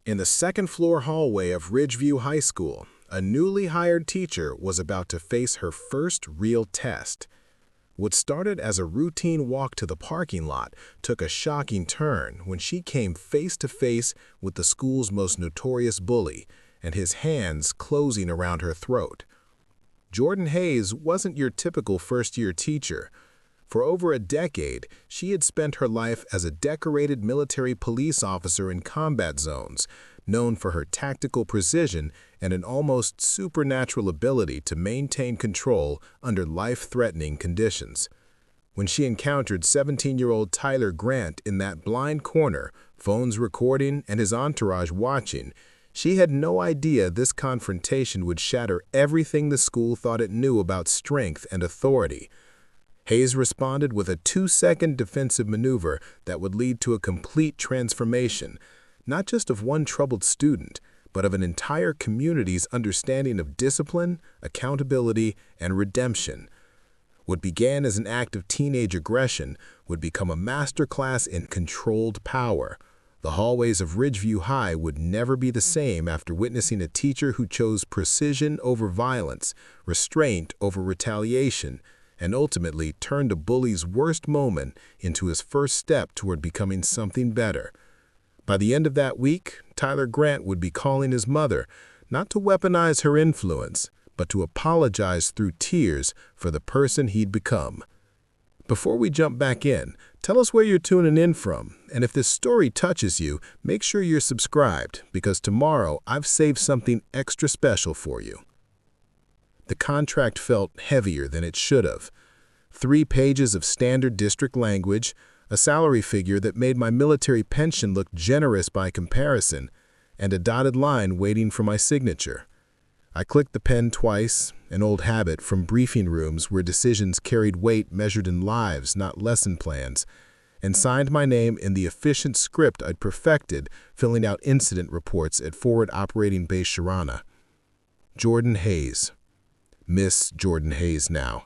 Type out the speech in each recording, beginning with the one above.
In the second-floor hallway of Ridgeview High School, a newly hired teacher was about to face her first real test. What started as a routine walk to the parking lot took a shocking turn when she came face to face with the school's most notorious bully and his hands closing around her throat. Jordan Hayes wasn't your typical first-year teacher. For over a decade, she had spent her life as a decorated military police officer in combat zones, known for her tactical precision and an almost supernatural ability to maintain control under life-threatening conditions. When she encountered 17-year-old Tyler Grant in that blind corner, phones recording and his entourage watching, she had no idea this confrontation would shatter everything the school thought it knew about strength and authority. Hayes responded with a 2-second defensive maneuver that would lead to a complete transformation, not just of one troubled student, but of an entire community's understanding of discipline, accountability, and redemption. What began as an act of teenage aggression would become a masterclass in controlled power. The hallways of Ridgeview High would never be the same after witnessing a teacher who chose precision over violence, restraint over retaliation, and ultimately turned a bully's worst moment into his first step toward becoming something better. By the end of that week, Tyler Grant would be calling his mother, not to weaponize her influence, but to apologize through tears for the person he'd become. Before we jump back in, tell us where you're tuning in from, and if this story touches you, make sure you're subscribed, because tomorrow I've saved something extra special for you. The contract felt heavier than it should have. 3 pages of standard district language, a salary figure that made my military pension look generous by comparison, and a dotted line waiting for my signature. I clicked the pen twice, an old habit from briefing rooms where decisions carried weight measured in lives, not lesson plans, and signed my name in the efficient script I'd perfected filling out incident reports at Forward Operating Base Sharana. Jordan Hayes. Miss Jordan Hayes now.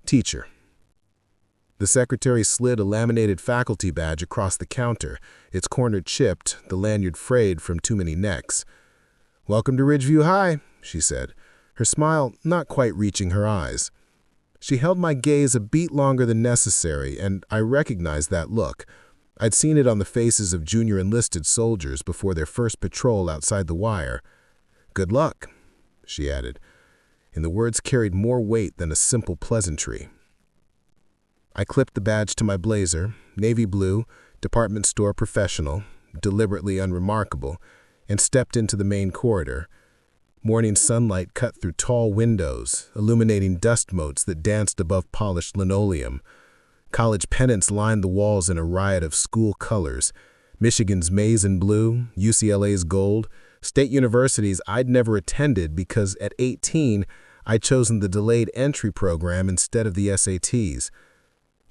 Teacher. The secretary slid a laminated faculty badge across the counter, its corner chipped, the lanyard frayed from too many necks. "Welcome to Ridgeview High," she said, her smile not quite reaching her eyes. She held my gaze a beat longer than necessary, and I recognized that look. I'd seen it on the faces of junior enlisted soldiers before their first patrol outside the wire. "Good luck," she added, and the words carried more weight than a simple pleasantry. I clipped the badge to my blazer, navy blue, department store professional, deliberately unremarkable, and stepped into the main corridor. Morning sunlight cut through tall windows, illuminating dust motes that danced above polished linoleum. College pennants lined the walls in a riot of school colors: Michigan's maize and blue, UCLA's gold, state universities I'd never attended because at 18 I'd chosen the delayed entry program instead of the SATs.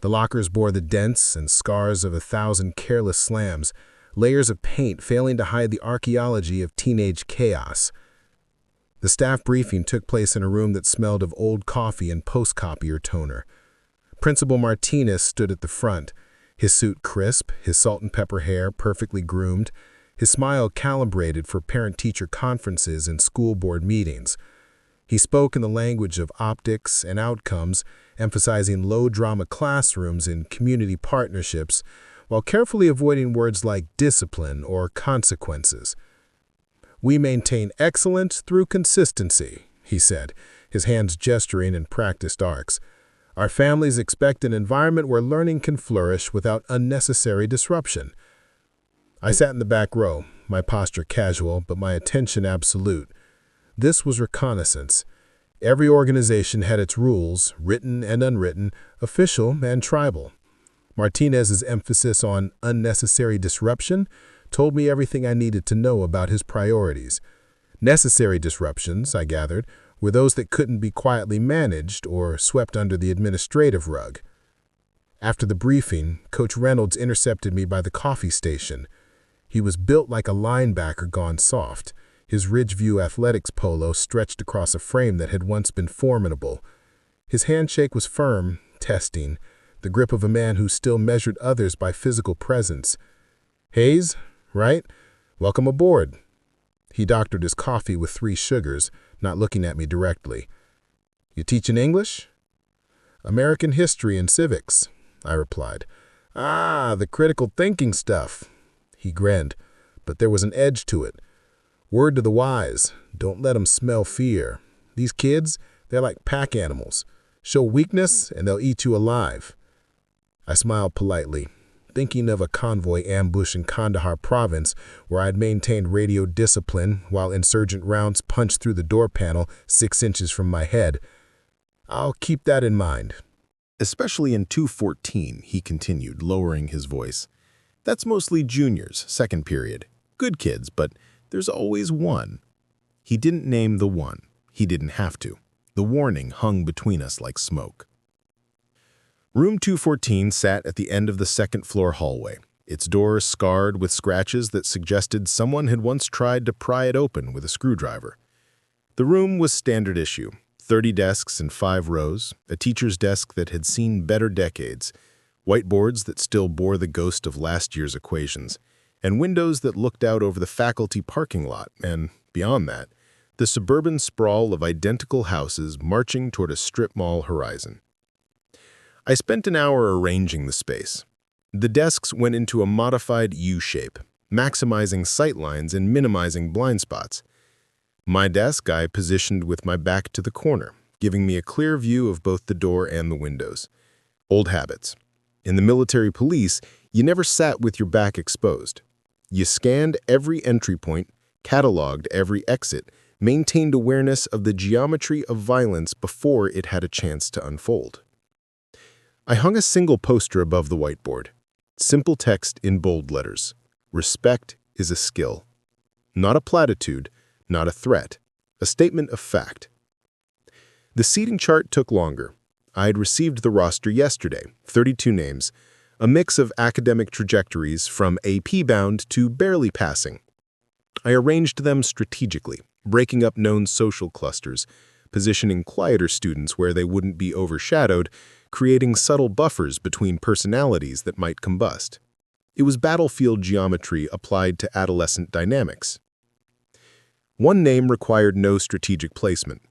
The lockers bore the dents and scars of 1,000 careless slams, layers of paint failing to hide the archaeology of teenage chaos. The staff briefing took place in a room that smelled of old coffee and post-copier toner. Principal Martinez stood at the front, his suit crisp, his salt and pepper hair perfectly groomed, his smile calibrated for parent-teacher conferences and school board meetings. He spoke in the language of optics and outcomes, emphasizing low-drama classrooms and community partnerships, while carefully avoiding words like discipline or consequences. "We maintain excellence through consistency," he said, his hands gesturing in practiced arcs. "Our families expect an environment where learning can flourish without unnecessary disruption." I sat in the back row, my posture casual, but my attention absolute. This was reconnaissance. Every organization had its rules, written and unwritten, official and tribal. Martinez's emphasis on unnecessary disruption told me everything I needed to know about his priorities. Necessary disruptions, I gathered, were those that couldn't be quietly managed or swept under the administrative rug. After the briefing, Coach Reynolds intercepted me by the coffee station. He was built like a linebacker gone soft, his Ridgeview Athletics polo stretched across a frame that had once been formidable. His handshake was firm, testing, the grip of a man who still measured others by physical presence. "Hayes, right? "Welcome aboard." He doctored his coffee with 3 sugars, not looking at me directly. "You teaching English?" "American history and civics," I replied. "Ah, the critical thinking stuff." He grinned, but there was an edge to it. "Word to the wise, don't let them smell fear. These kids, they're like pack animals. Show weakness and they'll eat you alive." I smiled politely, thinking of a convoy ambush in Kandahar province where I'd maintained radio discipline while insurgent rounds punched through the door panel 6 inches from my head. "I'll keep that in mind." "Especially in 214, he continued, lowering his voice. "That's mostly juniors, second period. Good kids, but there's always one." He didn't name the one. He didn't have to. The warning hung between us like smoke. Room 214 sat at the end of the second-floor hallway, its door scarred with scratches that suggested someone had once tried to pry it open with a screwdriver. The room was standard issue, 30 desks in 5 rows, a teacher's desk that had seen better decades, whiteboards that still bore the ghost of last year's equations, and windows that looked out over the faculty parking lot and, beyond that, the suburban sprawl of identical houses marching toward a strip mall horizon. I spent an hour arranging the space. The desks went into a modified U-shape, maximizing sightlines and minimizing blind spots. My desk I positioned with my back to the corner, giving me a clear view of both the door and the windows. Old habits. In the military police, you never sat with your back exposed. You scanned every entry point, cataloged every exit, maintained awareness of the geometry of violence before it had a chance to unfold. I hung a single poster above the whiteboard. Simple text in bold letters. Respect is a skill. Not a platitude, not a threat. A statement of fact. The seating chart took longer. I had received the roster yesterday, 32 names, a mix of academic trajectories from AP-bound to barely passing. I arranged them strategically, breaking up known social clusters, positioning quieter students where they wouldn't be overshadowed, creating subtle buffers between personalities that might combust. It was battlefield geometry applied to adolescent dynamics. One name required no strategic placement.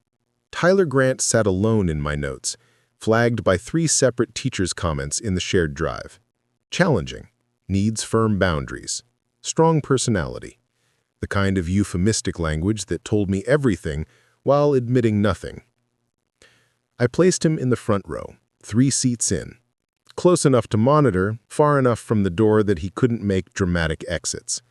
Tyler Grant sat alone in my notes, flagged by 3 separate teachers' comments in the shared drive. Challenging, needs firm boundaries, strong personality, the kind of euphemistic language that told me everything while admitting nothing. I placed him in the front row, 3 seats in, close enough to monitor, far enough from the door that he couldn't make dramatic exits.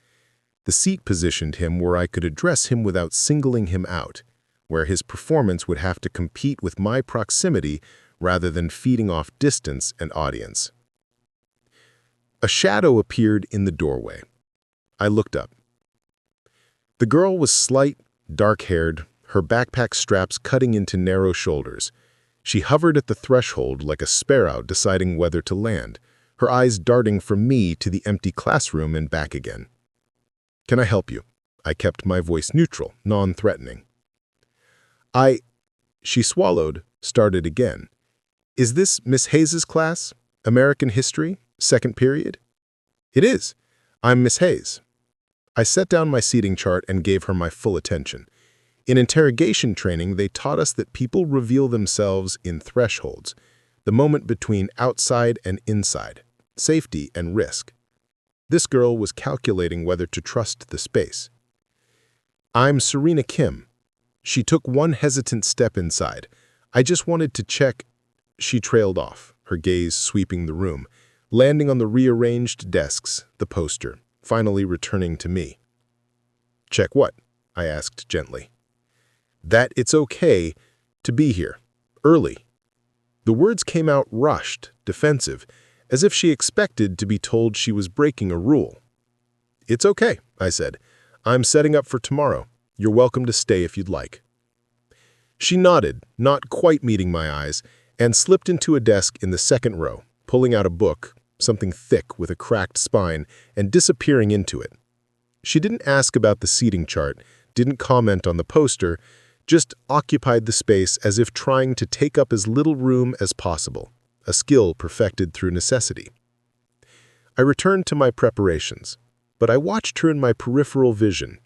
The seat positioned him where I could address him without singling him out, where his performance would have to compete with my proximity rather than feeding off distance and audience. A shadow appeared in the doorway. I looked up. The girl was slight, dark-haired, her backpack straps cutting into narrow shoulders. She hovered at the threshold like a sparrow deciding whether to land, her eyes darting from me to the empty classroom and back again. "Can I help you?" I kept my voice neutral, non-threatening. She swallowed, started again. "Is this Miss Hayes's class? American history? Second period?" "It is. I'm Miss Hayes." I set down my seating chart and gave her my full attention. In interrogation training, they taught us that people reveal themselves in thresholds, the moment between outside and inside, safety and risk. This girl was calculating whether to trust the space. "I'm Serena Kim." She took one hesitant step inside. "I just wanted to check." She trailed off, her gaze sweeping the room, landing on the rearranged desks, the poster, finally returning to me. "Check what?" I asked gently. "That it's okay to be here, early." The words came out rushed, defensive, as if she expected to be told she was breaking a rule. "It's okay," I said. "I'm setting up for tomorrow. You're welcome to stay if you'd like." She nodded, not quite meeting my eyes, and slipped into a desk in the second row, pulling out a book, something thick with a cracked spine, and disappearing into it. She didn't ask about the seating chart, didn't comment on the poster, just occupied the space as if trying to take up as little room as possible, a skill perfected through necessity. I returned to my preparations. but I watched her in my peripheral vision,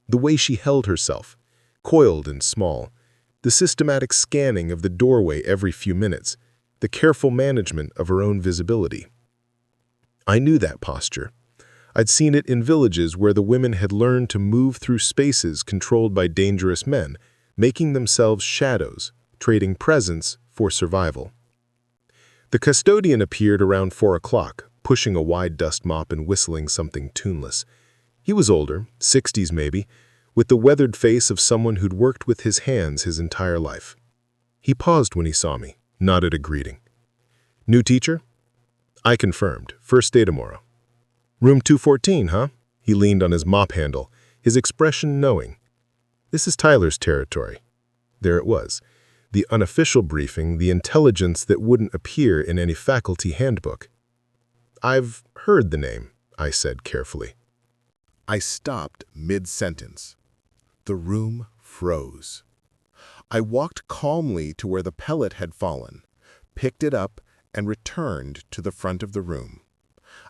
the way she held herself, coiled and small, the systematic scanning of the doorway every few minutes, the careful management of her own visibility. I knew that posture. I'd seen it in villages where the women had learned to move through spaces controlled by dangerous men, making themselves shadows, trading presence for survival. The custodian appeared around 4 o'clock, pushing a wide dust mop and whistling something tuneless. He was older, 60s maybe, with the weathered face of someone who'd worked with his hands his entire life. He paused when he saw me, nodded a greeting. "New teacher?" I confirmed. "First day tomorrow." "Room 214, huh?" He leaned on his mop handle, his expression knowing. This is Tyler's territory. There it was. The unofficial briefing, the intelligence that wouldn't appear in any faculty handbook. "I've heard the name," I said carefully. I stopped mid-sentence. The room froze. I walked calmly to where the pellet had fallen, picked it up, and returned to the front of the room.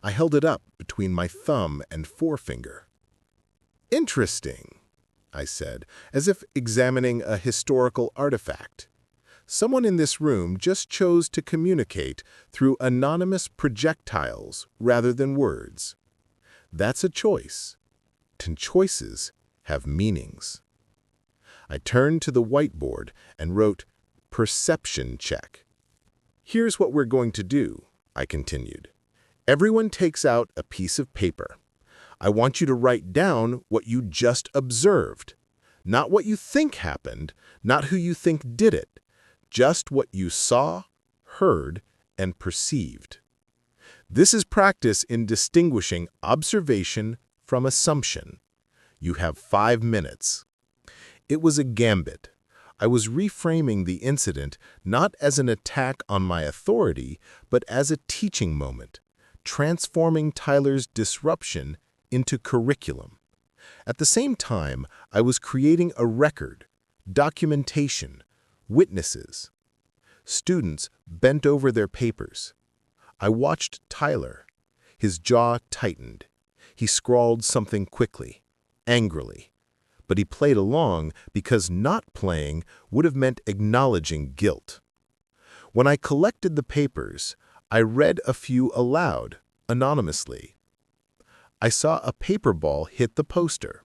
I held it up between my thumb and forefinger. "Interesting," I said, as if examining a historical artifact. "Someone in this room just chose to communicate through anonymous projectiles rather than words. That's a choice. And choices have meanings." I turned to the whiteboard and wrote, "Perception check." "Here's what we're going to do," I continued. "Everyone takes out a piece of paper. I want you to write down what you just observed. Not what you think happened, not who you think did it. Just what you saw, heard, and perceived. This is practice in distinguishing observation from assumption. You have 5 minutes." It was a gambit. I was reframing the incident not as an attack on my authority, but as a teaching moment, transforming Tyler's disruption into curriculum. At the same time, I was creating a record, documentation, witnesses. Students bent over their papers. I watched Tyler. His jaw tightened. He scrawled something quickly, angrily. But he played along because not playing would have meant acknowledging guilt. When I collected the papers, I read a few aloud, anonymously. I saw a paper ball hit the poster.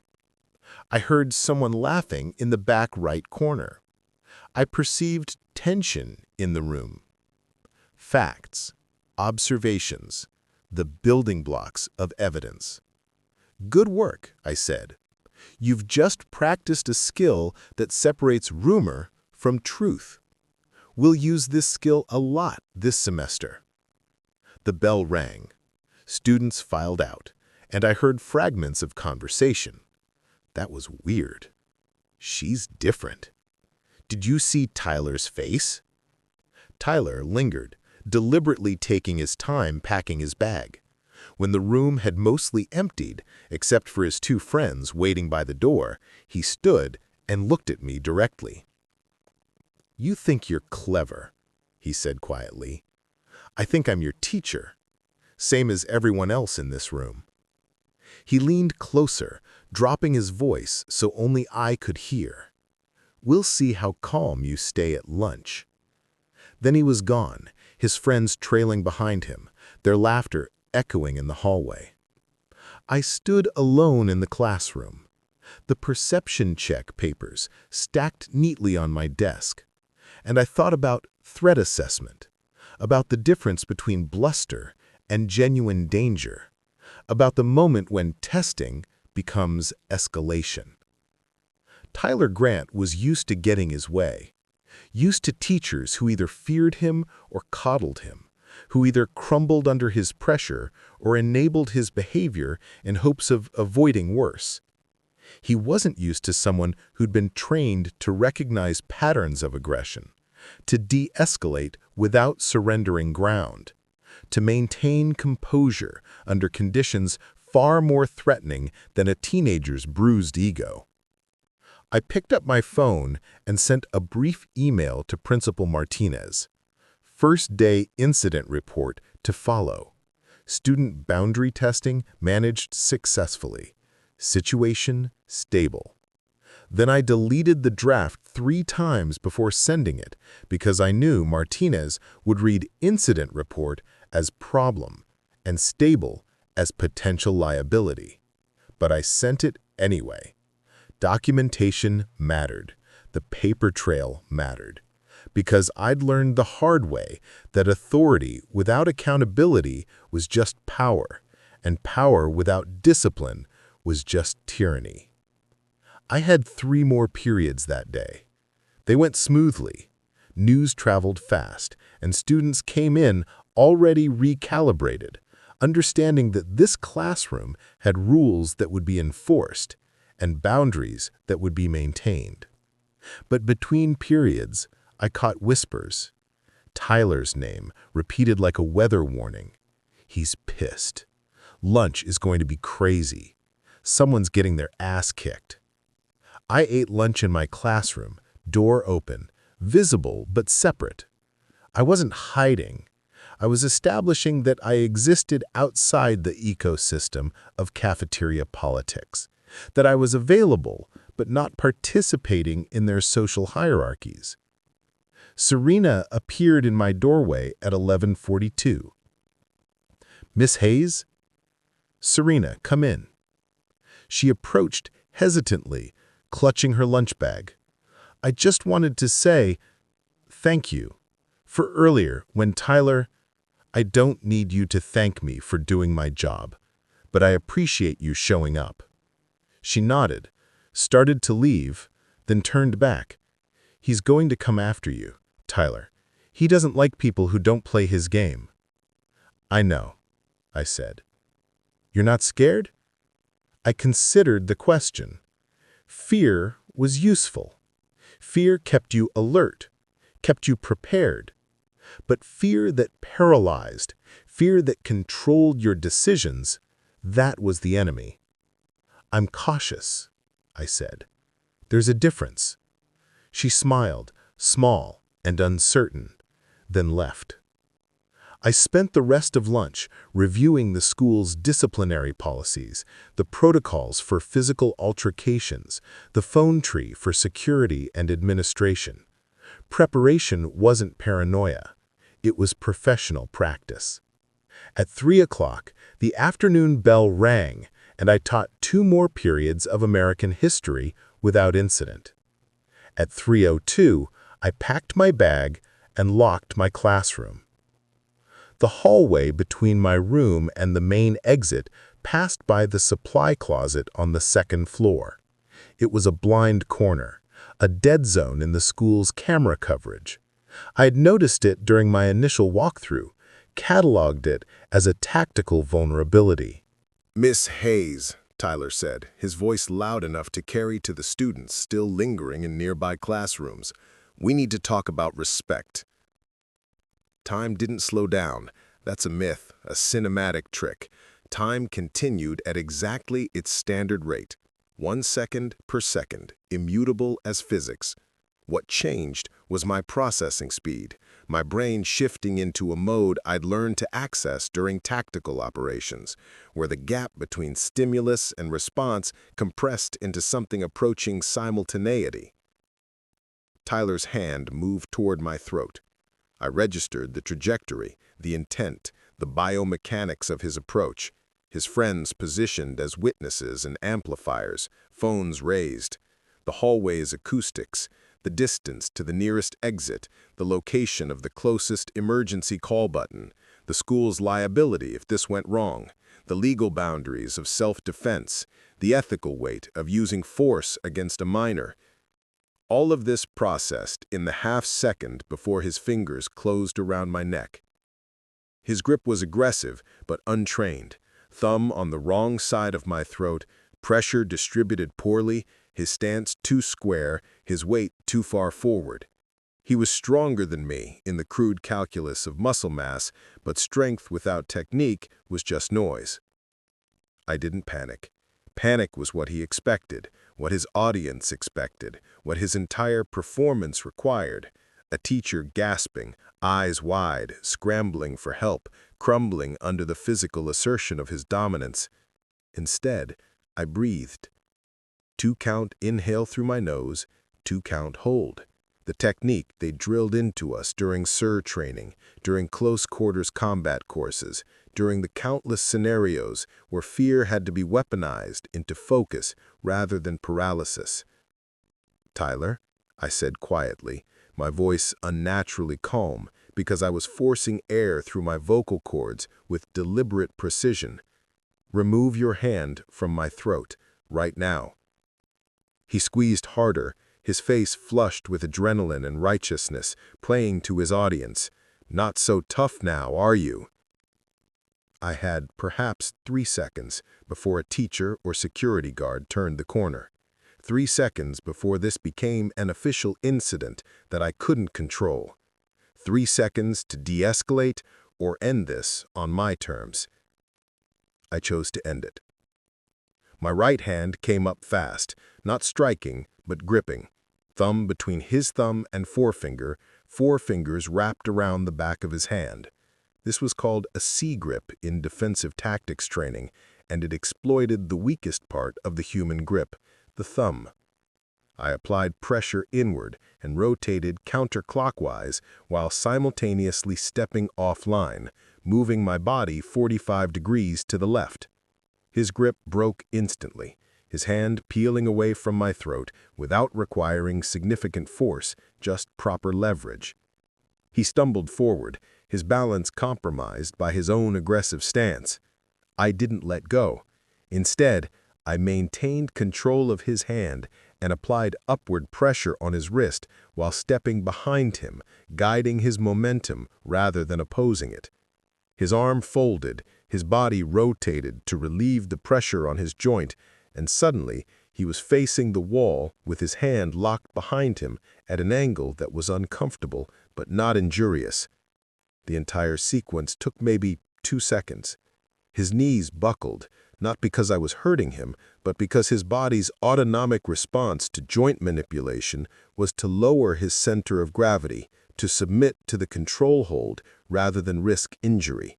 I heard someone laughing in the back right corner. I perceived tension in the room. Facts, observations, the building blocks of evidence. "Good work," I said. "You've just practiced a skill that separates rumor from truth. We'll use this skill a lot this semester." The bell rang. Students filed out, and I heard fragments of conversation. That was weird. "She's different. Did you see Tyler's face?" Tyler lingered, deliberately taking his time packing his bag. When the room had mostly emptied, except for his 2 friends waiting by the door, he stood and looked at me directly. "You think you're clever," he said quietly. "I think I'm your teacher, same as everyone else in this room." He leaned closer, dropping his voice so only I could hear. "We'll see how calm you stay at lunch." Then he was gone, his friends trailing behind him, their laughter echoing in the hallway. I stood alone in the classroom, the perception check papers stacked neatly on my desk, and I thought about threat assessment, about the difference between bluster and genuine danger, about the moment when testing becomes escalation. Tyler Grant was used to getting his way, used to teachers who either feared him or coddled him, who either crumbled under his pressure or enabled his behavior in hopes of avoiding worse. He wasn't used to someone who'd been trained to recognize patterns of aggression, to de-escalate without surrendering ground, to maintain composure under conditions far more threatening than a teenager's bruised ego. I picked up my phone and sent a brief email to Principal Martinez. First day incident report to follow. Student boundary testing managed successfully. Situation stable. Then I deleted the draft 3 times before sending it because I knew Martinez would read incident report as problem and stable as potential liability. But I sent it anyway. Documentation mattered. The paper trail mattered. Because I'd learned the hard way that authority without accountability was just power, and power without discipline was just tyranny. I had 3 more periods that day. They went smoothly. News traveled fast, and students came in already recalibrated, understanding that this classroom had rules that would be enforced and boundaries that would be maintained. But between periods, I caught whispers. Tyler's name repeated like a weather warning. He's pissed. Lunch is going to be crazy. Someone's getting their ass kicked. I ate lunch in my classroom, door open, visible but separate. I wasn't hiding. I was establishing that I existed outside the ecosystem of cafeteria politics, that I was available but not participating in their social hierarchies. Serena appeared in my doorway at 11:42. "Miss Hayes?" "Serena, come in." She approached hesitantly, clutching her lunch bag. "I just wanted to say thank you for earlier when Tyler—" "I don't need you to thank me for doing my job, but I appreciate you showing up." She nodded, started to leave, then turned back. "He's going to come after you, Tyler. He doesn't like people who don't play his game." "I know," I said. "You're not scared?" I considered the question. Fear was useful. Fear kept you alert, kept you prepared. But fear that paralyzed, fear that controlled your decisions, that was the enemy. "I'm cautious," I said. "There's a difference." She smiled, small and uncertain, then left. I spent the rest of lunch reviewing the school's disciplinary policies, the protocols for physical altercations, the phone tree for security and administration. Preparation wasn't paranoia. It was professional practice. At 3 o'clock, the afternoon bell rang, and I taught 2 more periods of American history without incident. At 3:02, I packed my bag and locked my classroom. The hallway between my room and the main exit passed by the supply closet on the 2nd floor. It was a blind corner, a dead zone in the school's camera coverage. I had noticed it during my initial walkthrough, cataloged it as a tactical vulnerability. "Miss Hayes," Tyler said, his voice loud enough to carry to the students still lingering in nearby classrooms. "We need to talk about respect." Time didn't slow down. That's a myth, a cinematic trick. Time continued at exactly its standard rate, 1 second per second, immutable as physics. What changed was my processing speed, my brain shifting into a mode I'd learned to access during tactical operations, where the gap between stimulus and response compressed into something approaching simultaneity. Tyler's hand moved toward my throat. I registered the trajectory, the intent, the biomechanics of his approach, his friends positioned as witnesses and amplifiers, phones raised, the hallway's acoustics, the distance to the nearest exit, the location of the closest emergency call button, the school's liability if this went wrong, the legal boundaries of self-defense, the ethical weight of using force against a minor. All of this processed in the half-second before his fingers closed around my neck. His grip was aggressive but untrained, thumb on the wrong side of my throat, pressure distributed poorly, his stance too square, his weight too far forward. He was stronger than me in the crude calculus of muscle mass, but strength without technique was just noise. I didn't panic. Panic was what he expected, what his audience expected, what his entire performance required. A teacher gasping, eyes wide, scrambling for help, crumbling under the physical assertion of his dominance. Instead, I breathed. 2-count inhale through my nose, 2-count hold. The technique they drilled into us during SIR training, during close-quarters combat courses, during the countless scenarios where fear had to be weaponized into focus rather than paralysis. "Tyler," I said quietly, my voice unnaturally calm because I was forcing air through my vocal cords with deliberate precision. "Remove your hand from my throat, right now." He squeezed harder, his face flushed with adrenaline and righteousness, playing to his audience. "Not so tough now, are you?" I had perhaps 3 seconds before a teacher or security guard turned the corner. 3 seconds before this became an official incident that I couldn't control. 3 seconds to de-escalate or end this on my terms. I chose to end it. My right hand came up fast, not striking, but gripping. Thumb between his thumb and forefinger, 4 fingers wrapped around the back of his hand. This was called a C-grip in defensive tactics training, and it exploited the weakest part of the human grip, the thumb. I applied pressure inward and rotated counterclockwise while simultaneously stepping offline, moving my body 45 degrees to the left. His grip broke instantly, his hand peeling away from my throat without requiring significant force, just proper leverage. He stumbled forward, his balance compromised by his own aggressive stance. I didn't let go. Instead, I maintained control of his hand and applied upward pressure on his wrist while stepping behind him, guiding his momentum rather than opposing it. His arm folded, his body rotated to relieve the pressure on his joint, and suddenly he was facing the wall with his hand locked behind him at an angle that was uncomfortable but not injurious. The entire sequence took maybe 2 seconds. His knees buckled, not because I was hurting him, but because his body's autonomic response to joint manipulation was to lower his center of gravity, to submit to the control hold rather than risk injury.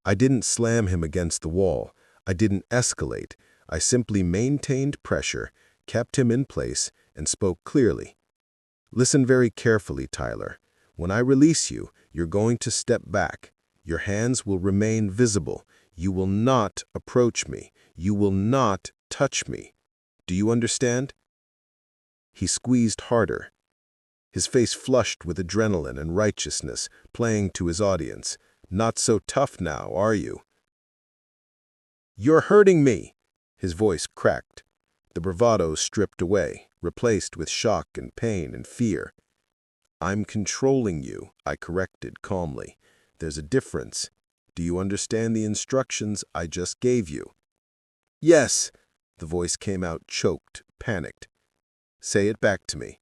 I didn't slam him against the wall. I didn't escalate. I simply maintained pressure, kept him in place, and spoke clearly. "Listen very carefully, Tyler. When I release you, you're going to step back. Your hands will remain visible. You will not approach me. You will not touch me. Do you understand?" He squeezed harder. His face flushed with adrenaline and righteousness, playing to his audience. "Not so tough now, are you?" "You're hurting me!" His voice cracked. The bravado stripped away, replaced with shock and pain and fear. "I'm controlling you," I corrected calmly. "There's a difference. Do you understand the instructions I just gave you?" "Yes." The voice came out choked, panicked. "Say it back to me."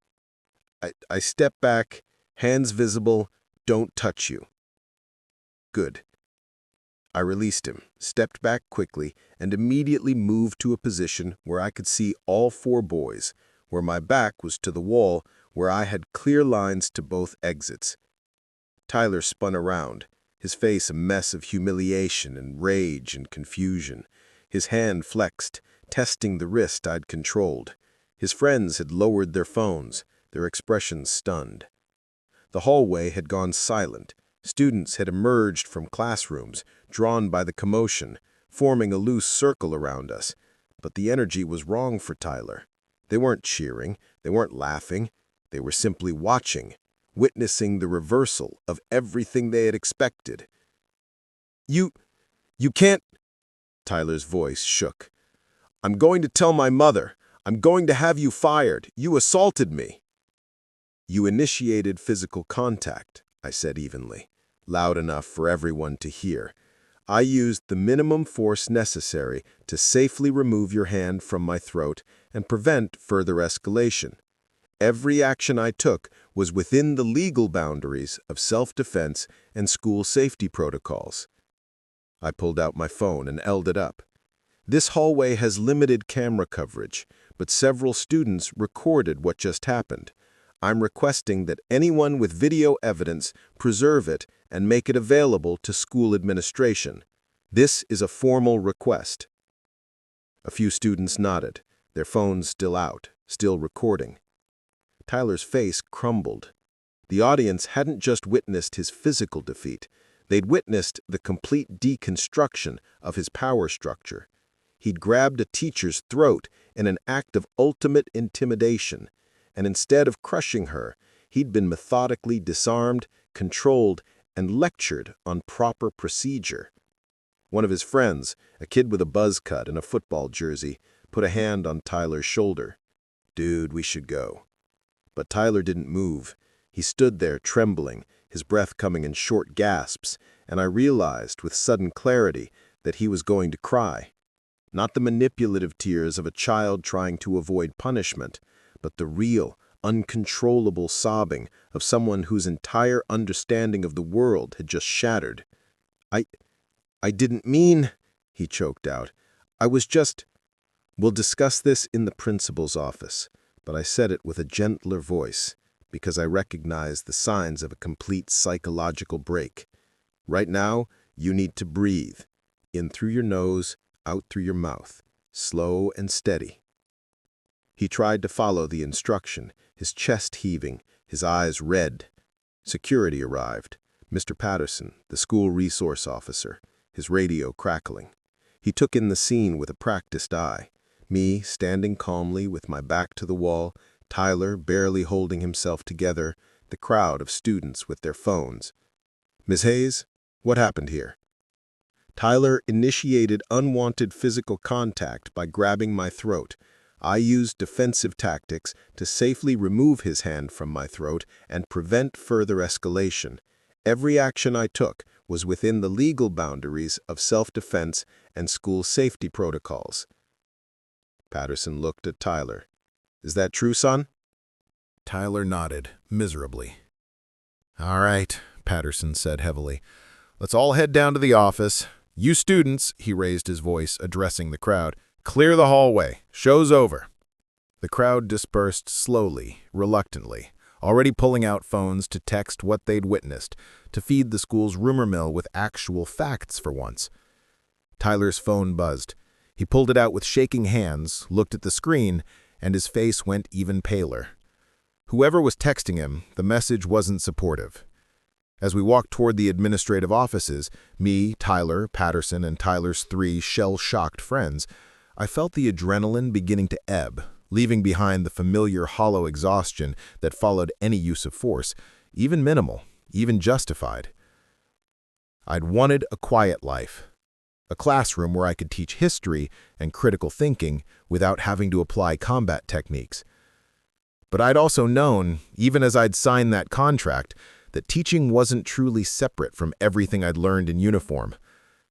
I step back, hands visible, don't touch you." "Good." I released him, stepped back quickly, and immediately moved to a position where I could see all 4 boys, where my back was to the wall, where I had clear lines to both exits. Tyler spun around, his face a mess of humiliation and rage and confusion. His hand flexed, testing the wrist I'd controlled. His friends had lowered their phones, their expressions stunned. The hallway had gone silent. Students had emerged from classrooms, drawn by the commotion, forming a loose circle around us. But the energy was wrong for Tyler. They weren't cheering, they weren't laughing. They were simply watching, witnessing the reversal of everything they had expected. You can't," Tyler's voice shook. "I'm going to tell my mother. I'm going to have you fired. You assaulted me." "You initiated physical contact," I said evenly, loud enough for everyone to hear. "I used the minimum force necessary to safely remove your hand from my throat and prevent further escalation. Every action I took was within the legal boundaries of self-defense and school safety protocols." I pulled out my phone and held it up. "This hallway has limited camera coverage, but several students recorded what just happened. I'm requesting that anyone with video evidence preserve it and make it available to school administration. This is a formal request." A few students nodded, their phones still out, still recording. Tyler's face crumbled. The audience hadn't just witnessed his physical defeat. They'd witnessed the complete deconstruction of his power structure. He'd grabbed a teacher's throat in an act of ultimate intimidation, and instead of crushing her, he'd been methodically disarmed, controlled, and lectured on proper procedure. One of his friends, a kid with a buzz cut and a football jersey, put a hand on Tyler's shoulder. "Dude, we should go." But Tyler didn't move. He stood there trembling, his breath coming in short gasps, and I realized with sudden clarity that he was going to cry. Not the manipulative tears of a child trying to avoid punishment, but the real, uncontrollable sobbing of someone whose entire understanding of the world had just shattered. I didn't mean," he choked out. "I was just—" "We'll discuss this in the principal's office," but I said it with a gentler voice, because I recognized the signs of a complete psychological break. "Right now, you need to breathe. In through your nose, out through your mouth. Slow and steady." He tried to follow the instruction, his chest heaving, his eyes red. Security arrived. Mr. Patterson, the school resource officer, his radio crackling. He took in the scene with a practiced eye. Me standing calmly with my back to the wall, Tyler barely holding himself together, the crowd of students with their phones. "Ms. Hayes, what happened here?" Tyler initiated unwanted physical contact by grabbing my throat. I used defensive tactics to safely remove his hand from my throat and prevent further escalation. Every action I took was within the legal boundaries of self-defense and school safety protocols. Patterson looked at Tyler. "Is that true, son?" Tyler nodded, miserably. "All right," Patterson said heavily. "Let's all head down to the office. You students," he raised his voice, addressing the crowd, "clear the hallway. Show's over." The crowd dispersed slowly, reluctantly, already pulling out phones to text what they'd witnessed, to feed the school's rumor mill with actual facts for once. Tyler's phone buzzed. He pulled it out with shaking hands, looked at the screen, and his face went even paler. Whoever was texting him, the message wasn't supportive. As we walked toward the administrative offices, me, Tyler, Patterson, and Tyler's 3 shell-shocked friends, I felt the adrenaline beginning to ebb, leaving behind the familiar hollow exhaustion that followed any use of force, even minimal, even justified. I'd wanted a quiet life, a classroom where I could teach history and critical thinking without having to apply combat techniques. But I'd also known, even as I'd signed that contract, that teaching wasn't truly separate from everything I'd learned in uniform.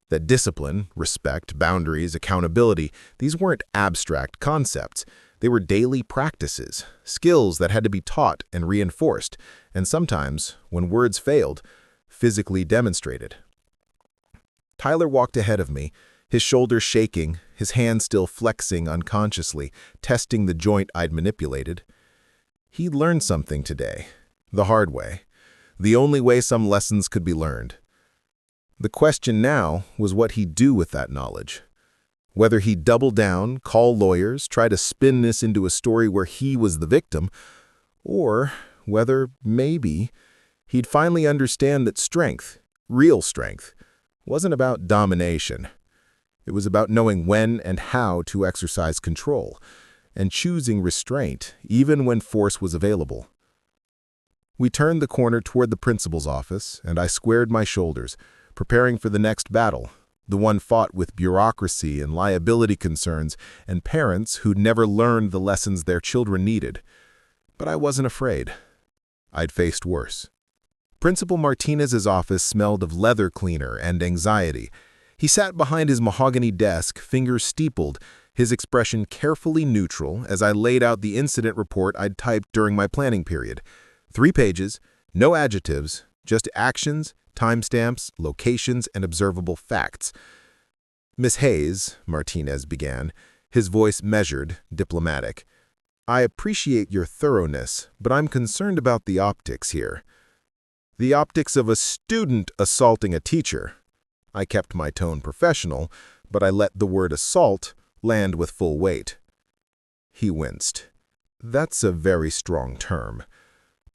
That discipline, respect, boundaries, accountability, these weren't abstract concepts. They were daily practices, skills that had to be taught and reinforced, and sometimes, when words failed, physically demonstrated. Tyler walked ahead of me, his shoulders shaking, his hands still flexing unconsciously, testing the joint I'd manipulated. He'd learned something today, the hard way, the only way some lessons could be learned. The question now was what he'd do with that knowledge. Whether he'd double down, call lawyers, try to spin this into a story where he was the victim, or whether, maybe, he'd finally understand that strength, real strength, wasn't about domination. It was about knowing when and how to exercise control, and choosing restraint even when force was available. We turned the corner toward the principal's office, and I squared my shoulders, preparing for the next battle, the one fought with bureaucracy and liability concerns and parents who'd never learned the lessons their children needed. But I wasn't afraid. I'd faced worse. Principal Martinez's office smelled of leather cleaner and anxiety. He sat behind his mahogany desk, fingers steepled, his expression carefully neutral as I laid out the incident report I'd typed during my planning period. 3 pages, no adjectives, just actions, timestamps, locations, and observable facts. "Miss Hayes," Martinez began, his voice measured, diplomatic, "I appreciate your thoroughness, but I'm concerned about the optics here." The optics of a student assaulting a teacher. I kept my tone professional, but I let the word assault land with full weight. He winced. That's a very strong term.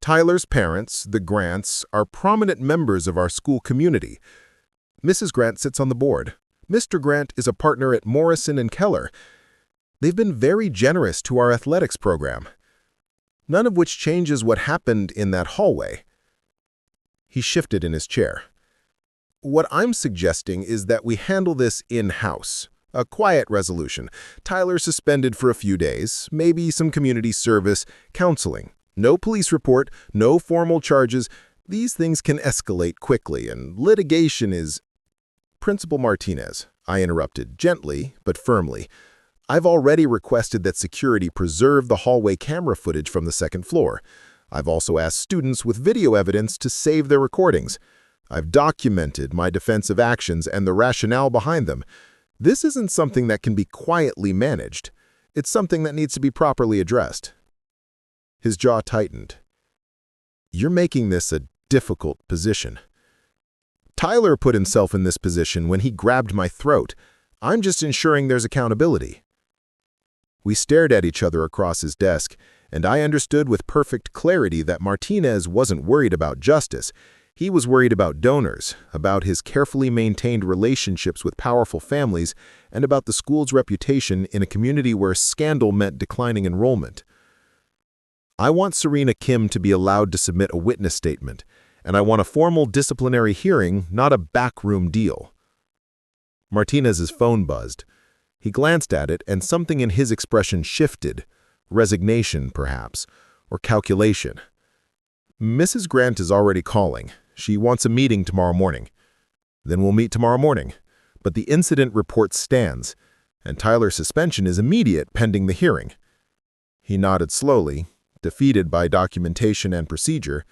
Tyler's parents, the Grants, are prominent members of our school community. Mrs. Grant sits on the board. Mr. Grant is a partner at Morrison & Keller. They've been very generous to our athletics program. None of which changes what happened in that hallway. He shifted in his chair. What I'm suggesting is that we handle this in-house. A quiet resolution. Tyler suspended for a few days, maybe some community service, counseling. No police report, no formal charges. These things can escalate quickly, and litigation is... Principal Martinez, I interrupted, gently but firmly. I've already requested that security preserve the hallway camera footage from the second floor. I've also asked students with video evidence to save their recordings. I've documented my defensive actions and the rationale behind them. This isn't something that can be quietly managed. It's something that needs to be properly addressed. His jaw tightened. You're making this a difficult position. Tyler put himself in this position when he grabbed my throat. I'm just ensuring there's accountability. We stared at each other across his desk, and I understood with perfect clarity that Martinez wasn't worried about justice. He was worried about donors, about his carefully maintained relationships with powerful families, and about the school's reputation in a community where scandal meant declining enrollment. I want Serena Kim to be allowed to submit a witness statement, and I want a formal disciplinary hearing, not a backroom deal. Martinez's phone buzzed. He glanced at it, and something in his expression shifted. Resignation, perhaps, or calculation. Mrs. Grant is already calling. She wants a meeting tomorrow morning. Then we'll meet tomorrow morning. But the incident report stands, and Tyler's suspension is immediate pending the hearing. He nodded slowly, defeated by documentation and procedure.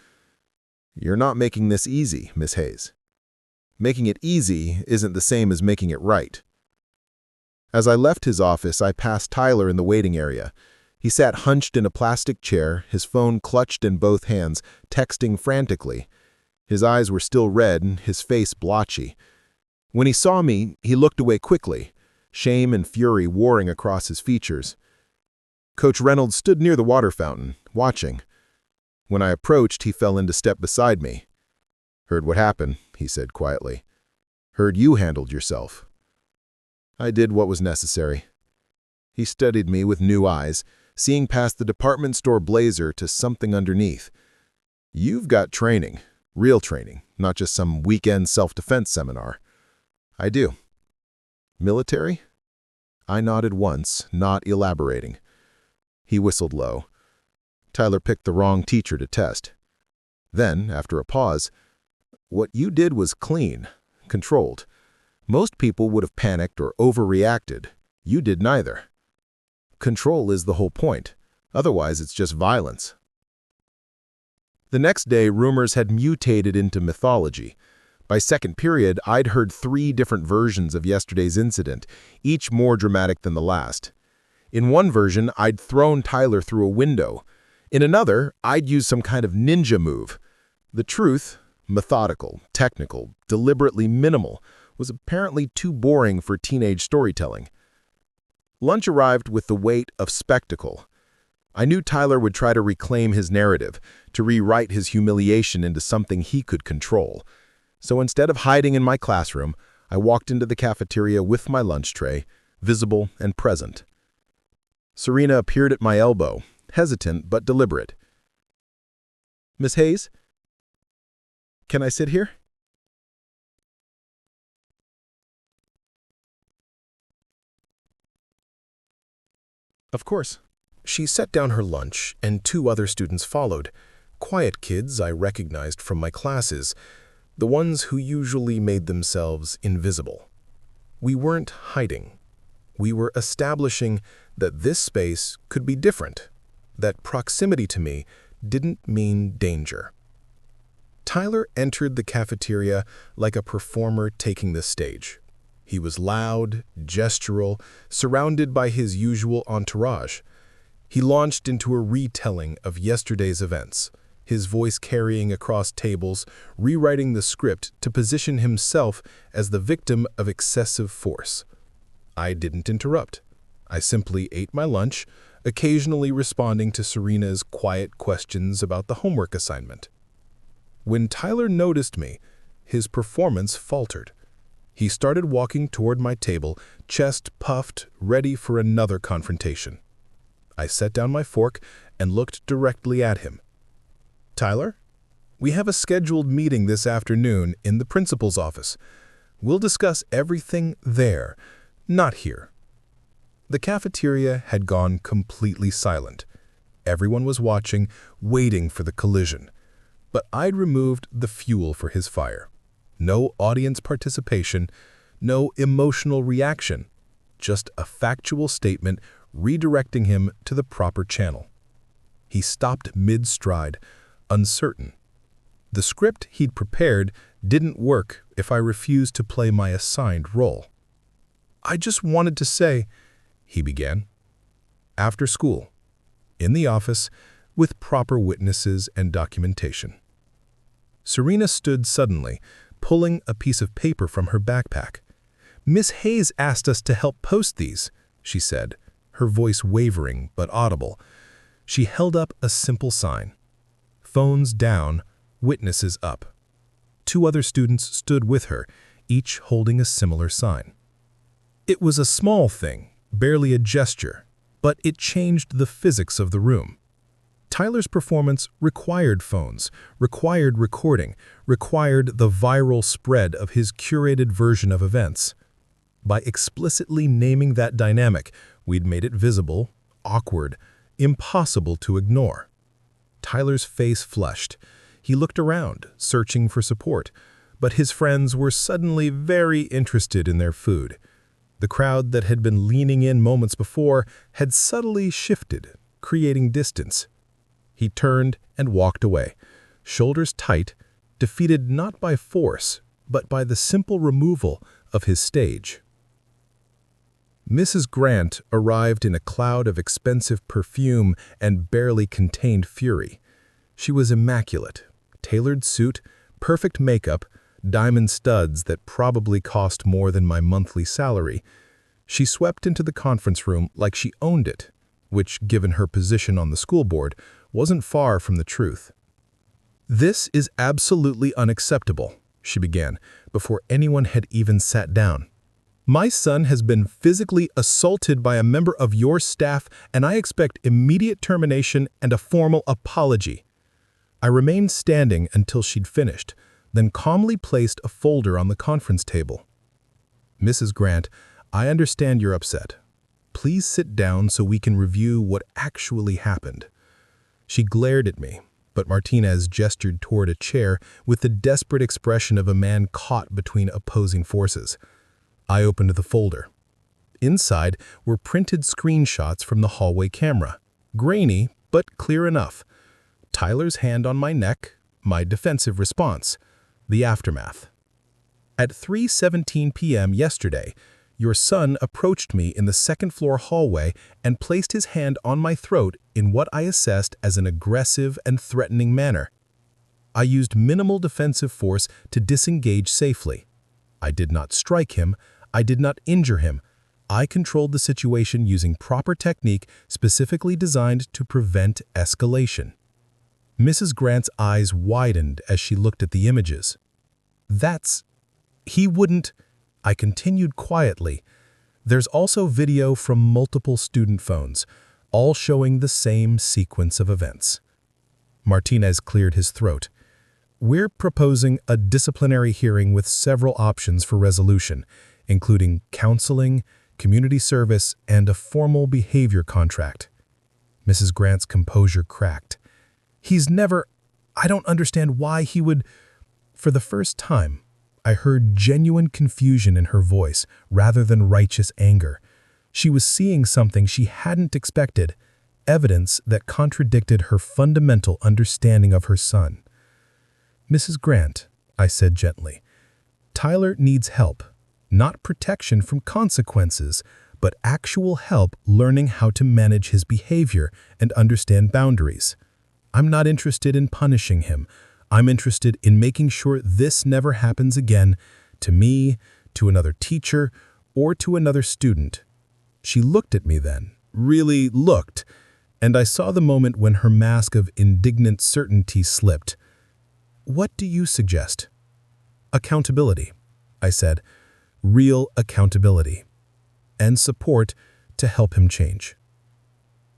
You're not making this easy, Miss Hayes. Making it easy isn't the same as making it right. As I left his office, I passed Tyler in the waiting area. He sat hunched in a plastic chair, his phone clutched in both hands, texting frantically. His eyes were still red and his face blotchy. When he saw me, he looked away quickly, shame and fury warring across his features. Coach Reynolds stood near the water fountain, watching. When I approached, he fell into step beside me. Heard what happened, he said quietly. Heard you handled yourself. I did what was necessary. He studied me with new eyes, seeing past the department store blazer to something underneath. You've got training, real training, not just some weekend self-defense seminar. I do. Military? I nodded once, not elaborating. He whistled low. Tyler picked the wrong teacher to test. Then, after a pause, what you did was clean, controlled. Most people would have panicked or overreacted. You did neither. Control is the whole point. Otherwise, it's just violence. The next day, rumors had mutated into mythology. By second period, I'd heard 3 different versions of yesterday's incident, each more dramatic than the last. In one version, I'd thrown Tyler through a window. In another, I'd used some kind of ninja move. The truth, methodical, technical, deliberately minimal, was apparently too boring for teenage storytelling. Lunch arrived with the weight of spectacle. I knew Tyler would try to reclaim his narrative, to rewrite his humiliation into something he could control. So instead of hiding in my classroom, I walked into the cafeteria with my lunch tray, visible and present. Serena appeared at my elbow, hesitant but deliberate. Miss Hayes? Can I sit here? Of course. She set down her lunch, and 2 other students followed. Quiet kids I recognized from my classes, the ones who usually made themselves invisible. We weren't hiding. We were establishing that this space could be different, that proximity to me didn't mean danger. Tyler entered the cafeteria like a performer taking the stage. He was loud, gestural, surrounded by his usual entourage. He launched into a retelling of yesterday's events. his voice carrying across tables, rewriting the script to position himself as the victim of excessive force. I didn't interrupt. I simply ate my lunch, occasionally responding to Serena's quiet questions about the homework assignment. When Tyler noticed me, his performance faltered. He started walking toward my table, chest puffed, ready for another confrontation. I set down my fork and looked directly at him. "Tyler, we have a scheduled meeting this afternoon in the principal's office. We'll discuss everything there, not here." The cafeteria had gone completely silent. Everyone was watching, waiting for the collision. But I'd removed the fuel for his fire. No audience participation, no emotional reaction, just a factual statement redirecting him to the proper channel. He stopped mid-stride, uncertain. The script he'd prepared didn't work if I refused to play my assigned role. "I just wanted to say," he began. "After school, in the office, with proper witnesses and documentation." Serena stood suddenly, pulling a piece of paper from her backpack. "Miss Hayes asked us to help post these," she said, her voice wavering but audible. She held up a simple sign. Phones down, witnesses up. 2 other students stood with her, each holding a similar sign. It was a small thing, barely a gesture, but it changed the physics of the room. Tyler's performance required phones, required recording, required the viral spread of his curated version of events. By explicitly naming that dynamic, we'd made it visible, awkward, impossible to ignore. Tyler's face flushed. He looked around, searching for support, but his friends were suddenly very interested in their food. The crowd that had been leaning in moments before had subtly shifted, creating distance. He turned and walked away, shoulders tight, defeated not by force, but by the simple removal of his stage. Mrs. Grant arrived in a cloud of expensive perfume and barely contained fury. She was immaculate, tailored suit, perfect makeup, diamond studs that probably cost more than my monthly salary. She swept into the conference room like she owned it, which, given her position on the school board, wasn't far from the truth. "This is absolutely unacceptable," she began, before anyone had even sat down. "My son has been physically assaulted by a member of your staff, and I expect immediate termination and a formal apology." I remained standing until she'd finished, then calmly placed a folder on the conference table. "Mrs. Grant, I understand you're upset. Please sit down so we can review what actually happened." She glared at me, but Martinez gestured toward a chair with the desperate expression of a man caught between opposing forces. I opened the folder. Inside were printed screenshots from the hallway camera, grainy but clear enough. Tyler's hand on my neck, my defensive response, the aftermath. "At 3:17 p.m. yesterday, your son approached me in the second-floor hallway and placed his hand on my throat in what I assessed as an aggressive and threatening manner. I used minimal defensive force to disengage safely. I did not strike him. I did not injure him. I controlled the situation using proper technique specifically designed to prevent escalation." Mrs. Grant's eyes widened as she looked at the images. He wouldn't," I continued quietly. "There's also video from multiple student phones, all showing the same sequence of events." Martinez cleared his throat. "We're proposing a disciplinary hearing with several options for resolution, including counseling, community service, and a formal behavior contract." Mrs. Grant's composure cracked. I don't understand why he would." For the first time, I heard genuine confusion in her voice rather than righteous anger. She was seeing something she hadn't expected, evidence that contradicted her fundamental understanding of her son. "Mrs. Grant," I said gently, "Tyler needs help, not protection from consequences, but actual help learning how to manage his behavior and understand boundaries. I'm not interested in punishing him. I'm interested in making sure this never happens again to me, to another teacher, or to another student. She looked at me then, really looked, and I saw the moment when her mask of indignant certainty slipped. What do you suggest? Accountability, I said. Real accountability. And support to help him change.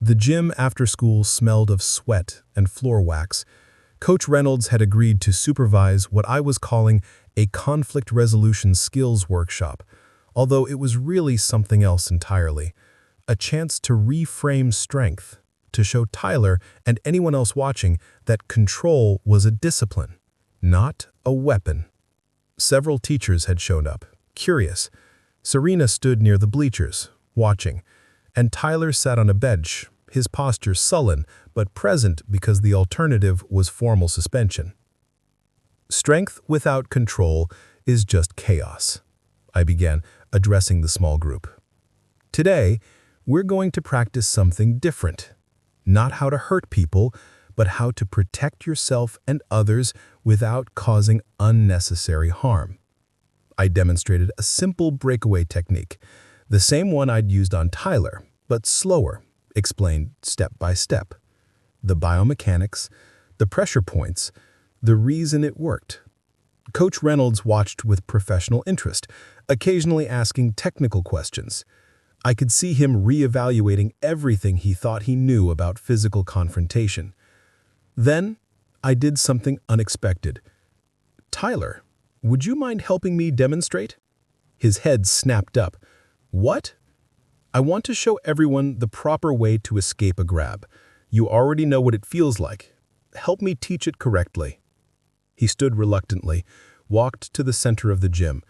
The gym after school smelled of sweat and floor wax. Coach Reynolds had agreed to supervise what I was calling a conflict resolution skills workshop, although it was really something else entirely. A chance to reframe strength, to show Tyler and anyone else watching that control was a discipline, not a weapon. Several teachers had shown up, curious. Serena stood near the bleachers, watching, and Tyler sat on a bench, his posture sullen but present because the alternative was formal suspension. Strength without control is just chaos, I began, addressing the small group. Today, we're going to practice something different. Not how to hurt people, but how to protect yourself and others without causing unnecessary harm. I demonstrated a simple breakaway technique, the same one I'd used on Tyler, but slower, explained step by step. The biomechanics, the pressure points, the reason it worked. Coach Reynolds watched with professional interest, occasionally asking technical questions. I could see him reevaluating everything he thought he knew about physical confrontation. Then, I did something unexpected. Tyler, would you mind helping me demonstrate? His head snapped up. What? I want to show everyone the proper way to escape a grab. You already know what it feels like. Help me teach it correctly. He stood reluctantly, walked to the center of the gym.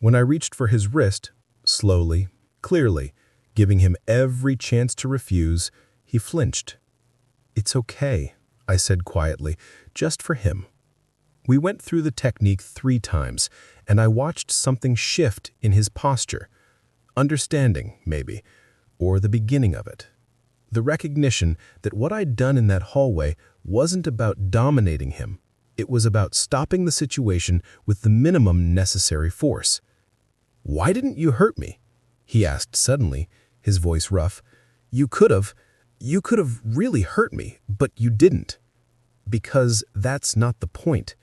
When I reached for his wrist, slowly, clearly, giving him every chance to refuse, he flinched. It's okay, I said quietly, just for him. We went through the technique 3 times, and I watched something shift in his posture. Understanding, maybe, or the beginning of it. The recognition that what I'd done in that hallway wasn't about dominating him. It was about stopping the situation with the minimum necessary force. Why didn't you hurt me? He asked suddenly, his voice rough. You could have really hurt me, but you didn't. Because that's not the point.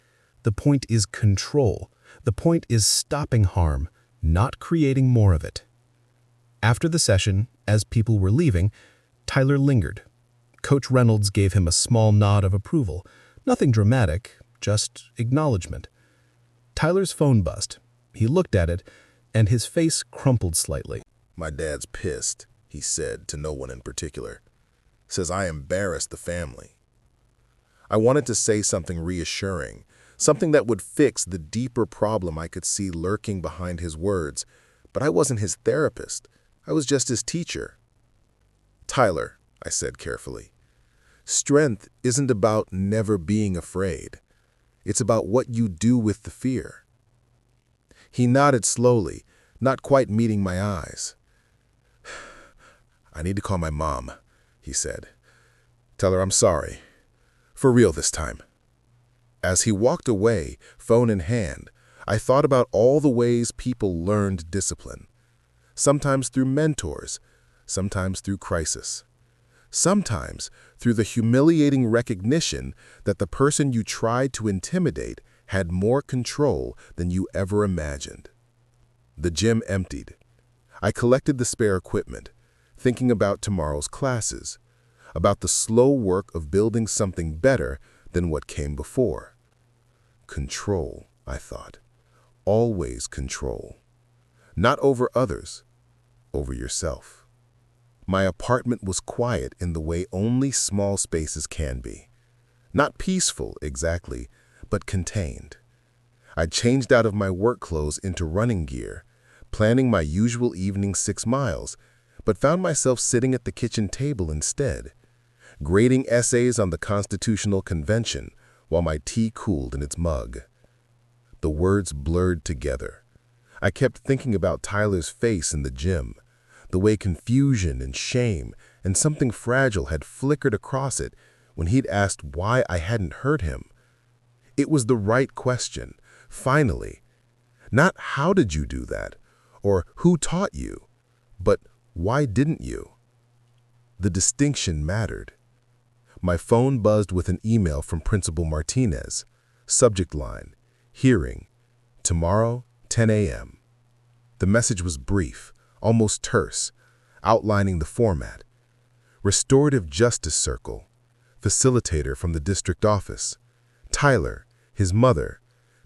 The point is control. The point is stopping harm, not creating more of it. After the session, as people were leaving, Tyler lingered. Coach Reynolds gave him a small nod of approval. Nothing dramatic, just acknowledgement. Tyler's phone buzzed. He looked at it, and his face crumpled slightly. My dad's pissed, he said to no one in particular. Says I embarrassed the family. I wanted to say something reassuring, something that would fix the deeper problem I could see lurking behind his words, but I wasn't his therapist. I was just his teacher. Tyler, I said carefully, strength isn't about never being afraid. It's about what you do with the fear. He nodded slowly, not quite meeting my eyes. I need to call my mom, he said. Tell her I'm sorry. For real this time. As he walked away, phone in hand, I thought about all the ways people learned discipline. Sometimes through mentors, sometimes through crisis. Sometimes through the humiliating recognition that the person you tried to intimidate had more control than you ever imagined. The gym emptied. I collected the spare equipment, thinking about tomorrow's classes, about the slow work of building something better than what came before. Control, I thought. Always control. Not over others, over yourself. My apartment was quiet in the way only small spaces can be. Not peaceful, exactly, but contained. I changed out of my work clothes into running gear, planning my usual evening 6 miles, but found myself sitting at the kitchen table instead, grading essays on the Constitutional Convention while my tea cooled in its mug. The words blurred together. I kept thinking about Tyler's face in the gym, the way confusion and shame and something fragile had flickered across it when he'd asked why I hadn't heard him. It was the right question, finally. Not how did you do that, or who taught you, but why didn't you? The distinction mattered. My phone buzzed with an email from Principal Martinez. Subject line, hearing, tomorrow, 10 a.m. The message was brief, almost terse, outlining the format. Restorative Justice Circle, facilitator from the district office, Tyler, his mother,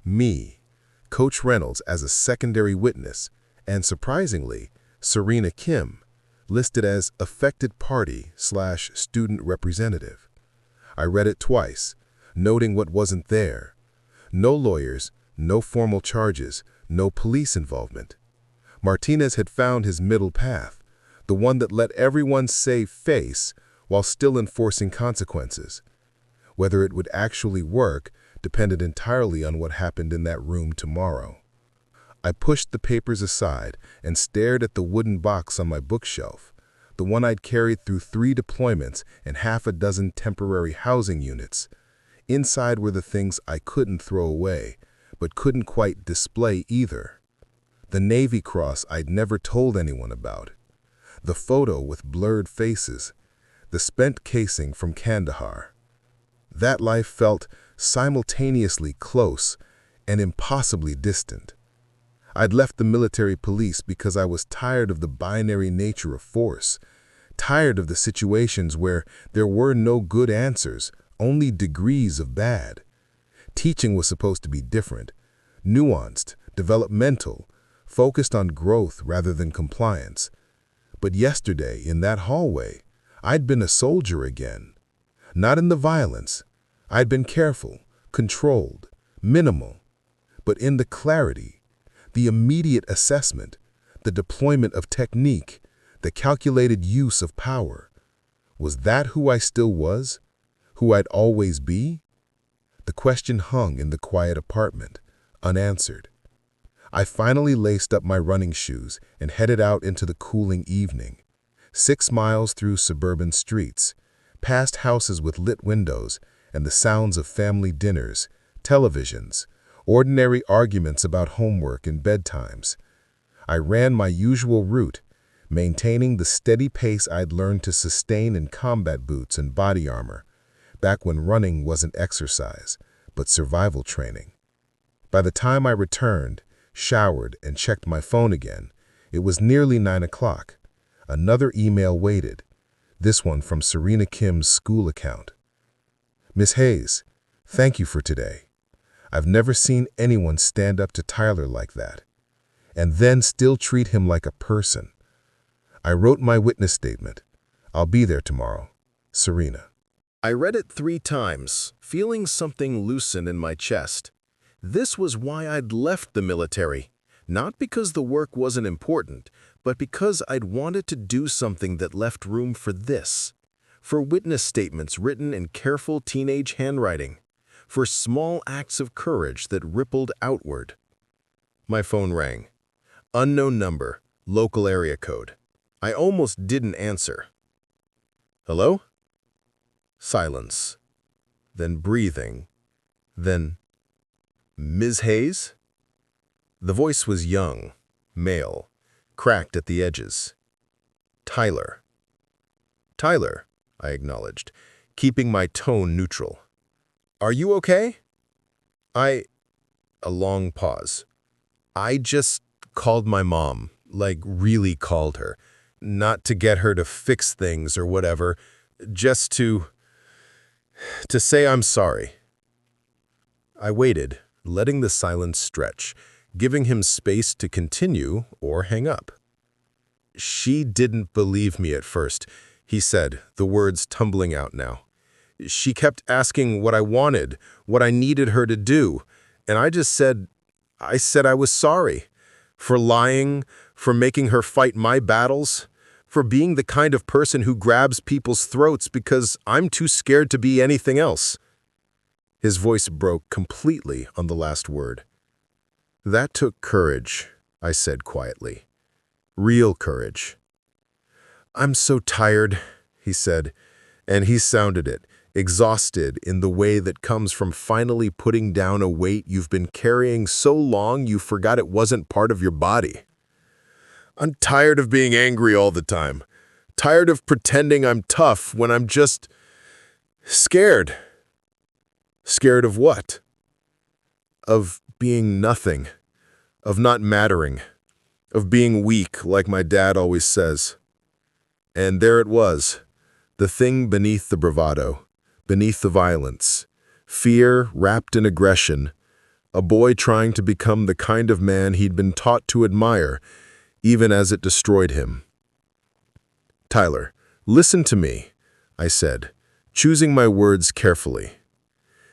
me, Coach Reynolds as a secondary witness, and surprisingly, Serena Kim, listed as affected party/student representative. I read it twice, noting what wasn't there. No lawyers, no formal charges, no police involvement. Martinez had found his middle path, the one that let everyone save face while still enforcing consequences. Whether it would actually work depended entirely on what happened in that room tomorrow. I pushed the papers aside and stared at the wooden box on my bookshelf, the one I'd carried through 3 deployments and half a dozen temporary housing units. Inside were the things I couldn't throw away, but couldn't quite display either. The Navy Cross I'd never told anyone about, the photo with blurred faces, the spent casing from Kandahar. That life felt simultaneously close and impossibly distant. I'd left the military police because I was tired of the binary nature of force, tired of the situations where there were no good answers, only degrees of bad. Teaching was supposed to be different, nuanced, developmental, focused on growth rather than compliance. But yesterday, in that hallway, I'd been a soldier again. Not in the violence. I'd been careful, controlled, minimal. But in the clarity, the immediate assessment, the deployment of technique, the calculated use of power. Was that who I still was? Who I'd always be? The question hung in the quiet apartment, unanswered. I finally laced up my running shoes and headed out into the cooling evening. 6 miles through suburban streets, past houses with lit windows and the sounds of family dinners, televisions, ordinary arguments about homework and bedtimes. I ran my usual route, maintaining the steady pace I'd learned to sustain in combat boots and body armor, back when running wasn't exercise, but survival training. By the time I returned, showered, and checked my phone again, it was nearly 9 o'clock. Another email waited, this one from Serena Kim's school account. Miss Hayes, thank you for today. I've never seen anyone stand up to Tyler like that, and then still treat him like a person. I wrote my witness statement. I'll be there tomorrow. Serena. I read it 3 times, feeling something loosen in my chest. This was why I'd left the military, not because the work wasn't important, but because I'd wanted to do something that left room for this, for witness statements written in careful teenage handwriting, for small acts of courage that rippled outward. My phone rang. Unknown number, local area code. I almost didn't answer. Hello? Silence. Then breathing. Then, Ms. Hayes? The voice was young, male, cracked at the edges. Tyler. Tyler, I acknowledged, keeping my tone neutral. Are you okay? A long pause. I just called my mom, like really called her. Not to get her to fix things or whatever, just to say I'm sorry. I waited, letting the silence stretch, giving him space to continue or hang up. She didn't believe me at first, he said, the words tumbling out now. She kept asking what I wanted, what I needed her to do, and I said I was sorry. For lying, for making her fight my battles, for being the kind of person who grabs people's throats because I'm too scared to be anything else. His voice broke completely on the last word. That took courage, I said quietly. Real courage. I'm so tired, he said, and he sounded it, exhausted in the way that comes from finally putting down a weight you've been carrying so long you forgot it wasn't part of your body. I'm tired of being angry all the time. Tired of pretending I'm tough when I'm just scared. Scared of what? Of being nothing. Of not mattering. Of being weak, like my dad always says. And there it was, the thing beneath the bravado, beneath the violence, fear wrapped in aggression, a boy trying to become the kind of man he'd been taught to admire, even as it destroyed him. Tyler, listen to me, I said, choosing my words carefully.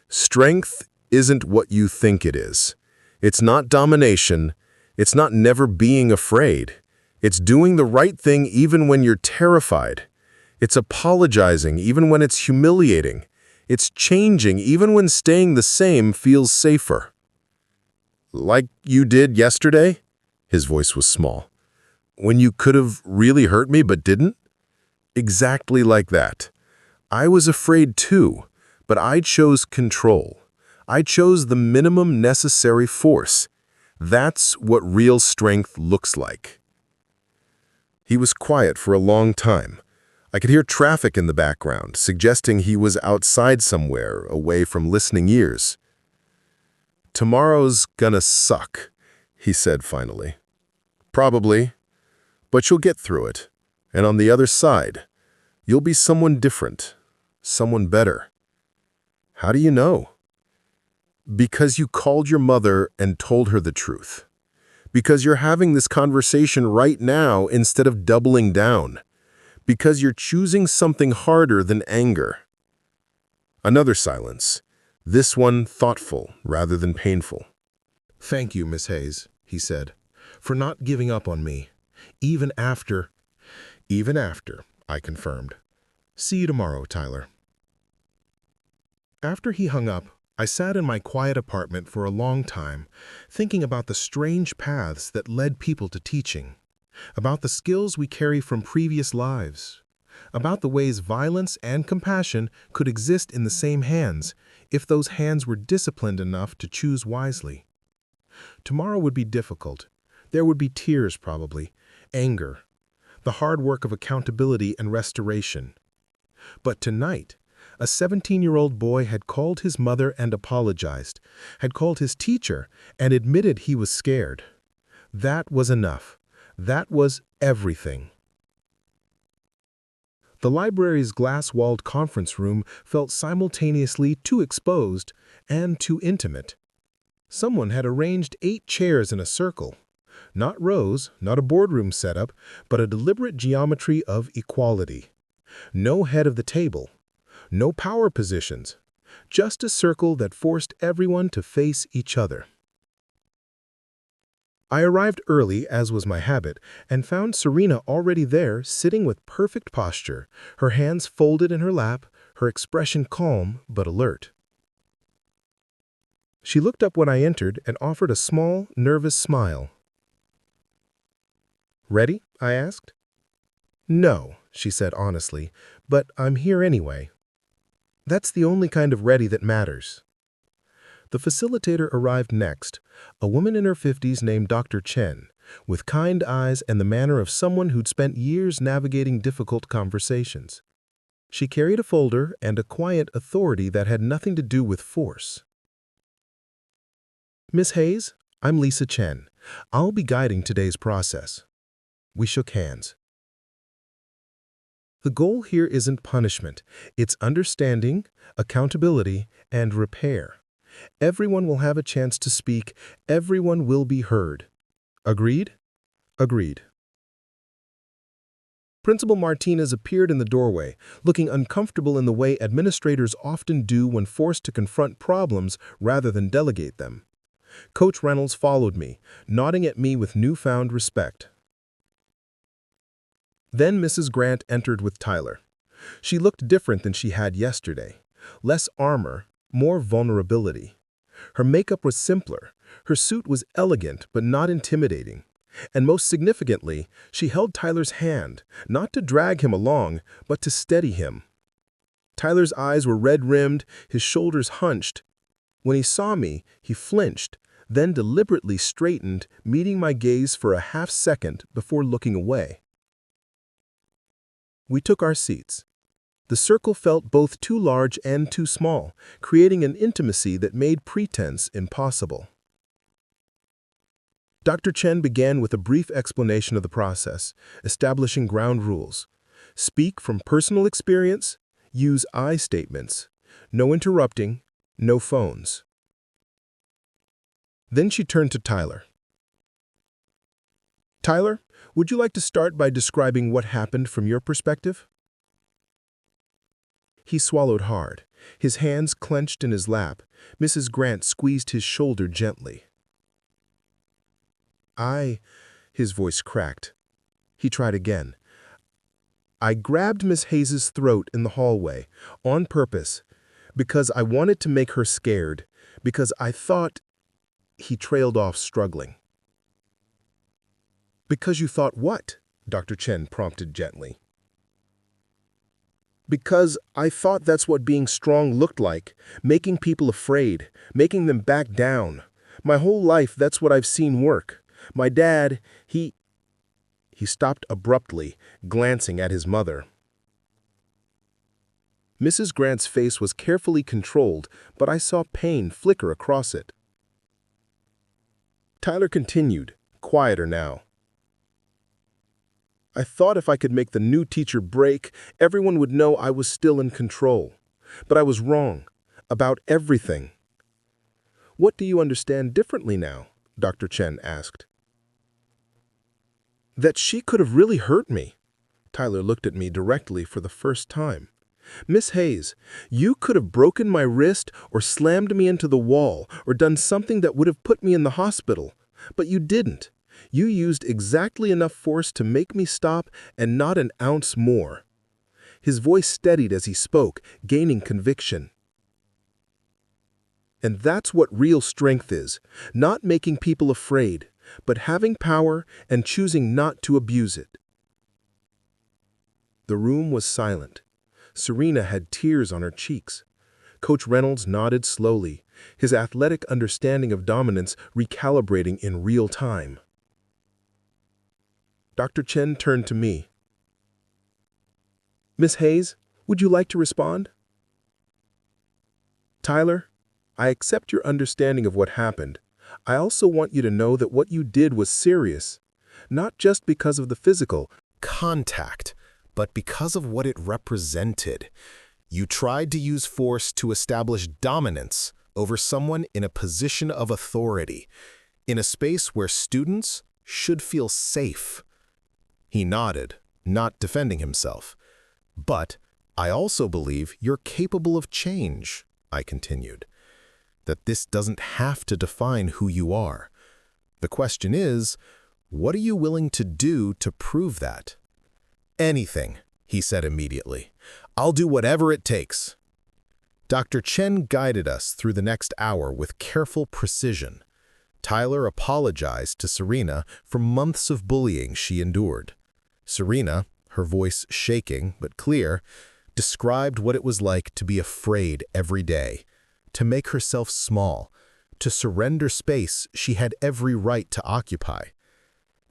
Strength isn't what you think it is. It's not domination. It's not never being afraid. It's doing the right thing even when you're terrified. It's apologizing even when it's humiliating. It's changing even when staying the same feels safer. Like you did yesterday? His voice was small. When you could have really hurt me but didn't? Exactly like that. I was afraid too, but I chose control. I chose the minimum necessary force. That's what real strength looks like. He was quiet for a long time. I could hear traffic in the background, suggesting he was outside somewhere, away from listening ears. Tomorrow's gonna suck, he said finally. Probably, but you'll get through it. And on the other side, you'll be someone different, someone better. How do you know? Because you called your mother and told her the truth. Because you're having this conversation right now instead of doubling down. Because you're choosing something harder than anger. Another silence, this one thoughtful rather than painful. "Thank you, Miss Hayes," he said, "for not giving up on me. Even after, I confirmed. See you tomorrow, Tyler." After he hung up, I sat in my quiet apartment for a long time, thinking about the strange paths that led people to teaching, about the skills we carry from previous lives, about the ways violence and compassion could exist in the same hands if those hands were disciplined enough to choose wisely. Tomorrow would be difficult. There would be tears, probably, anger, the hard work of accountability and restoration. But tonight, a 17-year-old boy had called his mother and apologized, had called his teacher and admitted he was scared. That was enough. That was everything. The library's glass-walled conference room felt simultaneously too exposed and too intimate. Someone had arranged 8 chairs in a circle. Not rows, not a boardroom setup, but a deliberate geometry of equality. No head of the table. No power positions, just a circle that forced everyone to face each other. I arrived early, as was my habit, and found Serena already there, sitting with perfect posture, her hands folded in her lap, her expression calm but alert. She looked up when I entered and offered a small, nervous smile. "Ready?" I asked. "No," she said honestly, "but I'm here anyway." That's the only kind of ready that matters. The facilitator arrived next, a woman in her 50s named Dr. Chen, with kind eyes and the manner of someone who'd spent years navigating difficult conversations. She carried a folder and a quiet authority that had nothing to do with force. "Miss Hayes, I'm Lisa Chen. I'll be guiding today's process." We shook hands. The goal here isn't punishment. It's understanding, accountability, and repair. Everyone will have a chance to speak. Everyone will be heard. Agreed? Agreed. Principal Martinez appeared in the doorway, looking uncomfortable in the way administrators often do when forced to confront problems rather than delegate them. Coach Reynolds followed me, nodding at me with newfound respect. Then Mrs. Grant entered with Tyler. She looked different than she had yesterday. Less armor, more vulnerability. Her makeup was simpler. Her suit was elegant but not intimidating. And most significantly, she held Tyler's hand, not to drag him along, but to steady him. Tyler's eyes were red-rimmed, his shoulders hunched. When he saw me, he flinched, then deliberately straightened, meeting my gaze for a half-second before looking away. We took our seats. The circle felt both too large and too small, creating an intimacy that made pretense impossible. Dr. Chen began with a brief explanation of the process, establishing ground rules. Speak from personal experience, use I statements, no interrupting, no phones. Then she turned to Tyler. Tyler, would you like to start by describing what happened from your perspective? He swallowed hard, his hands clenched in his lap. Mrs. Grant squeezed his shoulder gently. His voice cracked. He tried again. I grabbed Miss Hayes' throat in the hallway, on purpose, because I wanted to make her scared, because I thought... He trailed off, struggling. Because you thought what? Dr. Chen prompted gently. Because I thought that's what being strong looked like, making people afraid, making them back down. My whole life, that's what I've seen work. My dad, He stopped abruptly, glancing at his mother. Mrs. Grant's face was carefully controlled, but I saw pain flicker across it. Tyler continued, quieter now. I thought if I could make the new teacher break, everyone would know I was still in control. But I was wrong. About everything. What do you understand differently now? Dr. Chen asked. That she could have really hurt me. Tyler looked at me directly for the first time. Miss Hayes, you could have broken my wrist or slammed me into the wall or done something that would have put me in the hospital. But you didn't. You used exactly enough force to make me stop and not an ounce more. His voice steadied as he spoke, gaining conviction. And that's what real strength is, not making people afraid, but having power and choosing not to abuse it. The room was silent. Serena had tears on her cheeks. Coach Reynolds nodded slowly, his athletic understanding of dominance recalibrating in real time. Dr. Chen turned to me. Miss Hayes, would you like to respond? Tyler, I accept your understanding of what happened. I also want you to know that what you did was serious, not just because of the physical Contact, but because of what it represented. You tried to use force to establish dominance over someone in a position of authority, in a space where students should feel safe. He nodded, not defending himself. But I also believe you're capable of change, I continued. That this doesn't have to define who you are. The question is, what are you willing to do to prove that? Anything, he said immediately. I'll do whatever it takes. Dr. Chen guided us through the next hour with careful precision. Tyler apologized to Serena for months of bullying she endured. Serena, her voice shaking but clear, described what it was like to be afraid every day, to make herself small, to surrender space she had every right to occupy.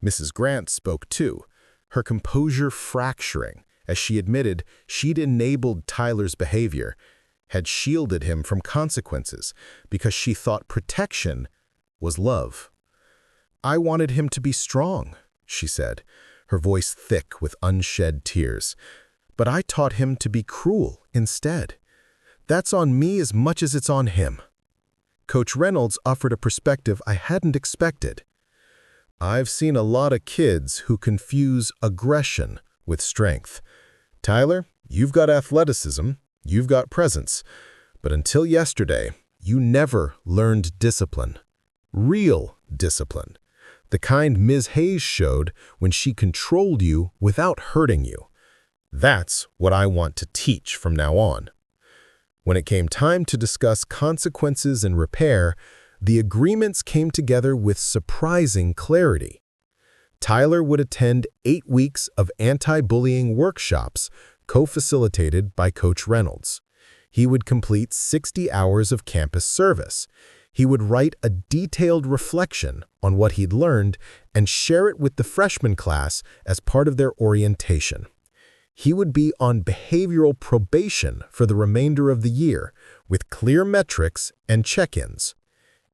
Mrs. Grant spoke too, her composure fracturing as she admitted she'd enabled Tyler's behavior, had shielded him from consequences because she thought protection was love. I wanted him to be strong, she said, her voice thick with unshed tears, but I taught him to be cruel instead. That's on me as much as it's on him. Coach Reynolds offered a perspective I hadn't expected. I've seen a lot of kids who confuse aggression with strength. Tyler, you've got athleticism, you've got presence, but until yesterday, you never learned discipline. Real discipline. The kind Ms. Hayes showed when she controlled you without hurting you. That's what I want to teach from now on. When it came time to discuss consequences and repair, the agreements came together with surprising clarity. Tyler would attend 8 weeks of anti-bullying workshops, co-facilitated by Coach Reynolds. He would complete 60 hours of campus service. He would write a detailed reflection on what he'd learned and share it with the freshman class as part of their orientation. He would be on behavioral probation for the remainder of the year, with clear metrics and check-ins.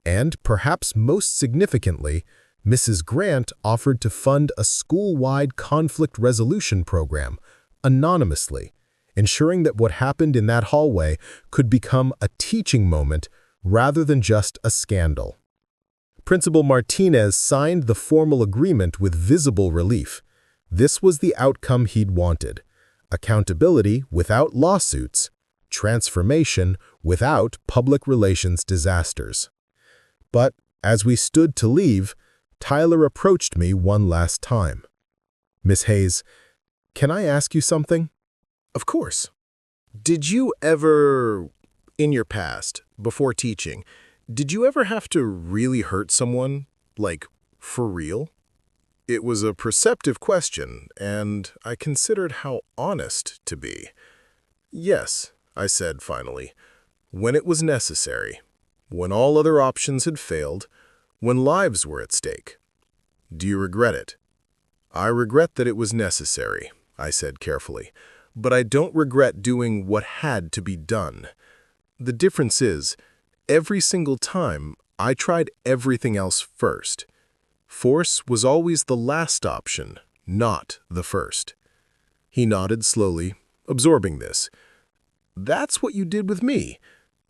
And, perhaps most significantly, Mrs. Grant offered to fund a school-wide conflict resolution program, anonymously, ensuring that what happened in that hallway could become a teaching moment rather than just a scandal. Principal Martinez signed the formal agreement with visible relief. This was the outcome he'd wanted: accountability without lawsuits, transformation without public relations disasters. But as we stood to leave, Tyler approached me one last time. "Miss Hayes, can I ask you something?" Of course. Did you ever, in your past, before teaching, did you ever have to really hurt someone, like, for real? It was a perceptive question, and I considered how honest to be. Yes, I said finally, when it was necessary, when all other options had failed, when lives were at stake. Do you regret it? I regret that it was necessary, I said carefully, but I don't regret doing what had to be done. The difference is, every single time, I tried everything else first. Force was always the last option, not the first. He nodded slowly, absorbing this. That's what you did with me.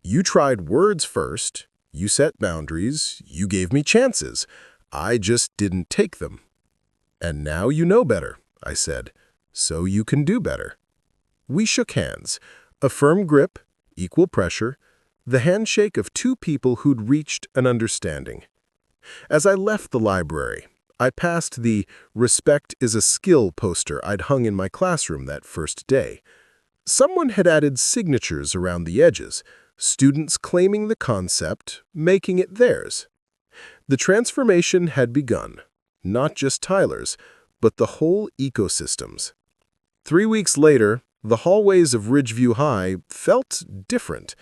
You tried words first, you set boundaries, you gave me chances. I just didn't take them. And now you know better, I said, so you can do better. We shook hands, a firm grip, equal pressure, the handshake of two people who'd reached an understanding. As I left the library, I passed the "Respect is a skill" poster I'd hung in my classroom that first day. Someone had added signatures around the edges, students claiming the concept, making it theirs. The transformation had begun, not just Tyler's, but the whole ecosystem's. 3 weeks later, the hallways of Ridgeview High felt different.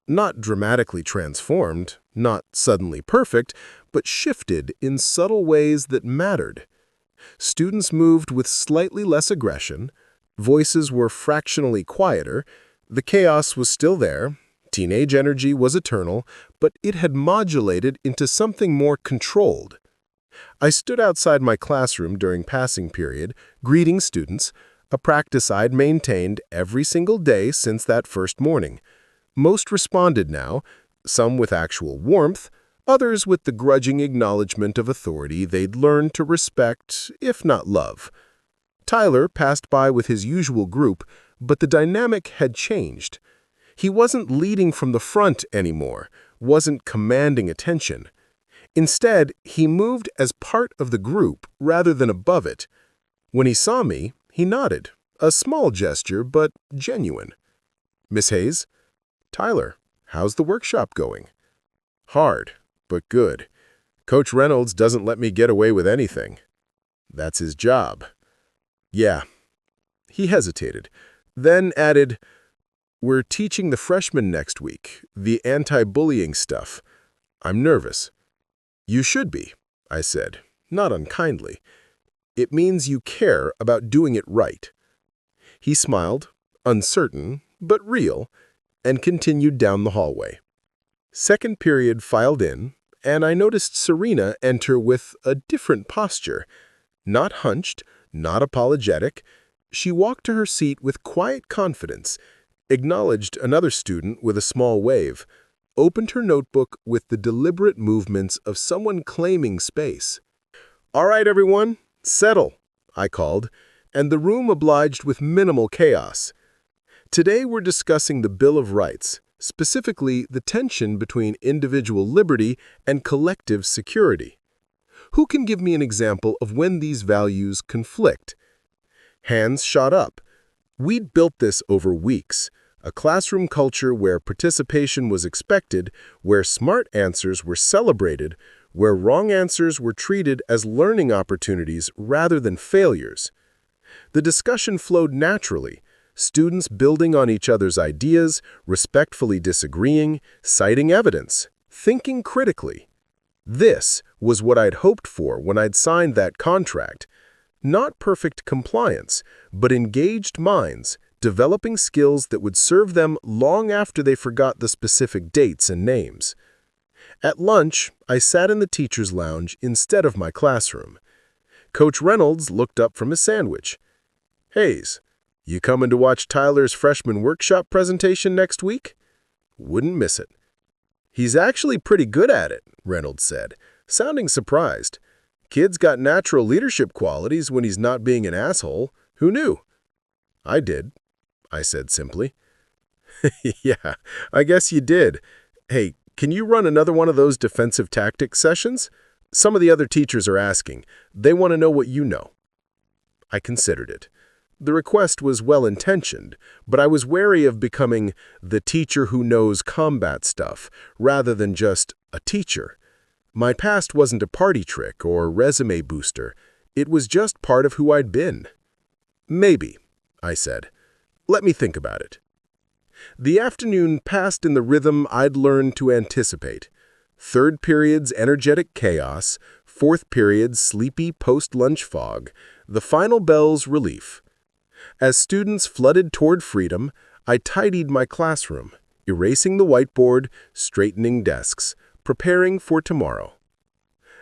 Not dramatically transformed, not suddenly perfect, but shifted in subtle ways that mattered. Students moved with slightly less aggression, voices were fractionally quieter, the chaos was still there, teenage energy was eternal, but it had modulated into something more controlled. I stood outside my classroom during passing period, greeting students, a practice I'd maintained every single day since that first morning. Most responded now, some with actual warmth, others with the grudging acknowledgement of authority they'd learned to respect, if not love. Tyler passed by with his usual group, but the dynamic had changed. He wasn't leading from the front anymore, wasn't commanding attention. Instead, he moved as part of the group rather than above it. When he saw me, he nodded, a small gesture, but genuine. "Miss Hayes?" "Tyler, how's the workshop going?" "Hard, but good. Coach Reynolds doesn't let me get away with anything." "That's his job." "Yeah." He hesitated, then added, "We're teaching the freshmen next week, the anti-bullying stuff. I'm nervous." "You should be," I said, not unkindly. "It means you care about doing it right." He smiled, uncertain, but real, and continued down the hallway. Second period filed in, and I noticed Serena enter with a different posture. Not hunched, not apologetic. She walked to her seat with quiet confidence, acknowledged another student with a small wave, opened her notebook with the deliberate movements of someone claiming space. "All right, everyone, settle," I called, and the room obliged with minimal chaos. Today we're discussing the Bill of Rights, specifically the tension between individual liberty and collective security. Who can give me an example of when these values conflict? Hands shot up. We'd built this over weeks, a classroom culture where participation was expected, where smart answers were celebrated, where wrong answers were treated as learning opportunities rather than failures. The discussion flowed naturally. students building on each other's ideas, respectfully disagreeing, citing evidence, thinking critically. This was what I'd hoped for when I'd signed that contract. Not perfect compliance, but engaged minds, developing skills that would serve them long after they forgot the specific dates and names. At lunch, I sat in the teacher's lounge instead of my classroom. Coach Reynolds looked up from his sandwich. "Hayes, you coming to watch Tyler's freshman workshop presentation next week? Wouldn't miss it." "He's actually pretty good at it," Reynolds said, sounding surprised. "Kid's got natural leadership qualities when he's not being an asshole. Who knew?" "I did," I said simply. "Yeah, I guess you did. Hey, can you run another one of those defensive tactics sessions? Some of the other teachers are asking. They want to know what you know." I considered it. The request was well-intentioned, but I was wary of becoming the teacher who knows combat stuff, rather than just a teacher. My past wasn't a party trick or resume booster. It was just part of who I'd been. "Maybe," I said. "Let me think about it." The afternoon passed in the rhythm I'd learned to anticipate. Third period's energetic chaos, fourth period's sleepy post-lunch fog, the final bell's relief. As students flooded toward freedom, I tidied my classroom, erasing the whiteboard, straightening desks, preparing for tomorrow.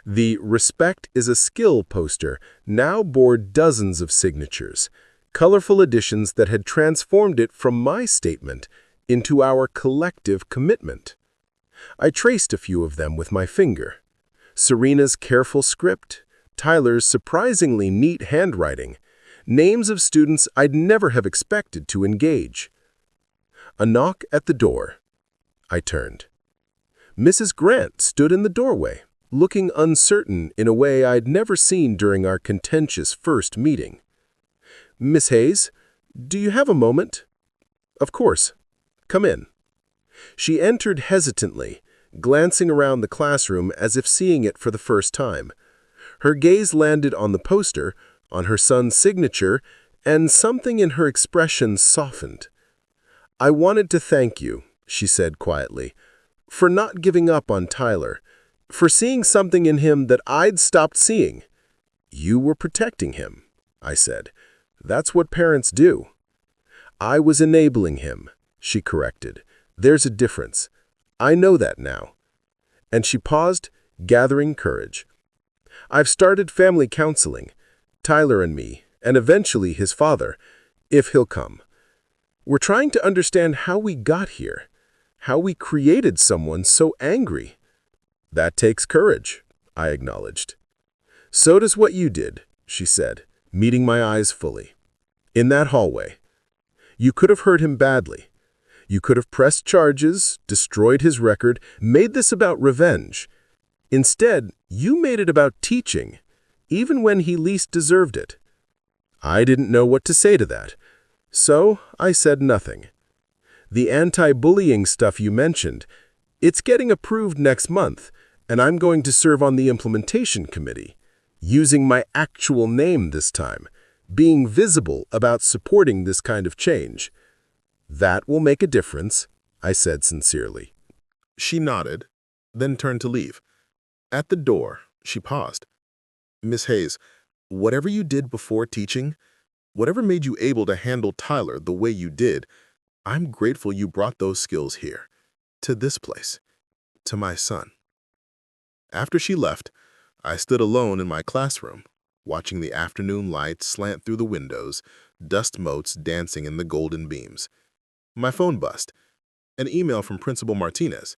The "Respect is a Skill" poster now bore dozens of signatures, colorful additions that had transformed it from my statement into our collective commitment. I traced a few of them with my finger. Serena's careful script, Tyler's surprisingly neat handwriting, names of students I'd never have expected to engage. A knock at the door. I turned. Mrs. Grant stood in the doorway, looking uncertain in a way I'd never seen during our contentious first meeting. "Miss Hayes, do you have a moment?" "Of course. Come in." She entered hesitantly, glancing around the classroom as if seeing it for the first time. Her gaze landed on the poster, on her son's signature, and something in her expression softened. "I wanted to thank you," she said quietly, "for not giving up on Tyler, for seeing something in him that I'd stopped seeing." "You were protecting him," I said. "That's what parents do." "I was enabling him," she corrected. "There's a difference. I know that now." And she paused, gathering courage. "I've started family counseling, Tyler and me, and eventually his father, if he'll come. We're trying to understand how we got here, how we created someone so angry." "That takes courage," I acknowledged. "So does what you did," she said, meeting my eyes fully. "In that hallway. You could have hurt him badly. You could have pressed charges, destroyed his record, made this about revenge. Instead, you made it about teaching, even when he least deserved it." I didn't know what to say to that, so I said nothing. "The anti-bullying stuff you mentioned, it's getting approved next month, and I'm going to serve on the implementation committee, using my actual name this time, being visible about supporting this kind of change. That will make a difference," I said sincerely. She nodded, then turned to leave. At the door, she paused. "Miss Hayes, whatever you did before teaching, whatever made you able to handle Tyler the way you did, I'm grateful you brought those skills here, to this place, to my son." After she left, I stood alone in my classroom, watching the afternoon light slant through the windows, dust motes dancing in the golden beams. My phone buzzed. An email from Principal Martinez.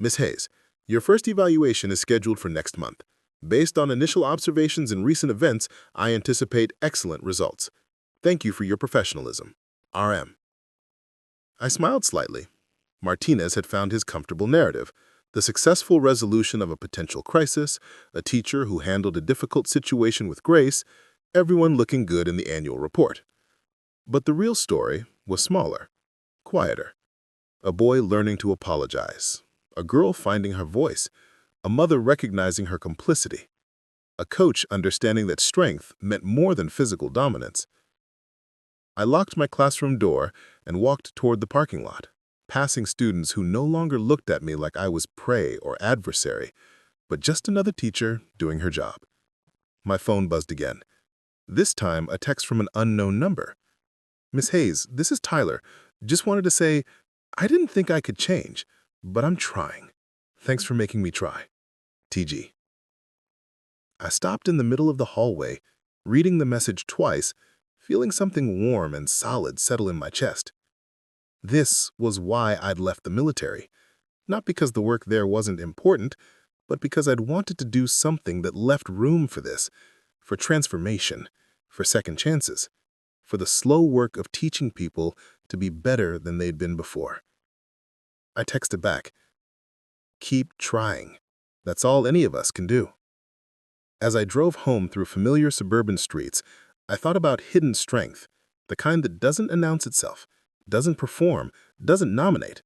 "Miss Hayes, your first evaluation is scheduled for next month. Based on initial observations and recent events, I anticipate excellent results. Thank you for your professionalism. RM." I smiled slightly. Martinez had found his comfortable narrative, the successful resolution of a potential crisis, a teacher who handled a difficult situation with grace, everyone looking good in the annual report. But the real story was smaller, quieter. A boy learning to apologize, a girl finding her voice, a mother recognizing her complicity, a coach understanding that strength meant more than physical dominance. I locked my classroom door and walked toward the parking lot, passing students who no longer looked at me like I was prey or adversary, but just another teacher doing her job. My phone buzzed again. This time, a text from an unknown number. "Miss Hayes, this is Tyler. Just wanted to say, I didn't think I could change, but I'm trying. Thanks for making me try. TG." I stopped in the middle of the hallway, reading the message twice, feeling something warm and solid settle in my chest. This was why I'd left the military. Not because the work there wasn't important, but because I'd wanted to do something that left room for this, for transformation, for second chances, for the slow work of teaching people to be better than they'd been before. I texted back, "Keep trying. That's all any of us can do." As I drove home through familiar suburban streets, I thought about hidden strength, the kind that doesn't announce itself, doesn't perform, doesn't nominate,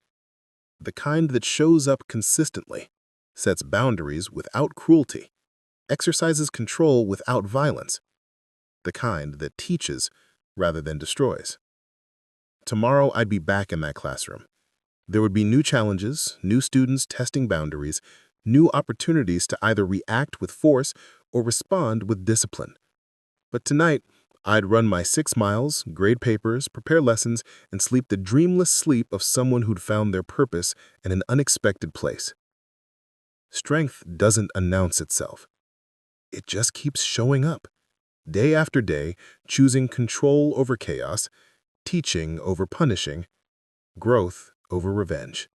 the kind that shows up consistently, sets boundaries without cruelty, exercises control without violence, the kind that teaches rather than destroys. Tomorrow I'd be back in that classroom. There would be new challenges, new students testing boundaries, new opportunities to either react with force or respond with discipline. But tonight, I'd run my 6 miles, grade papers, prepare lessons, and sleep the dreamless sleep of someone who'd found their purpose in an unexpected place. Strength doesn't announce itself. It just keeps showing up, day after day, choosing control over chaos, teaching over punishing, growth over revenge.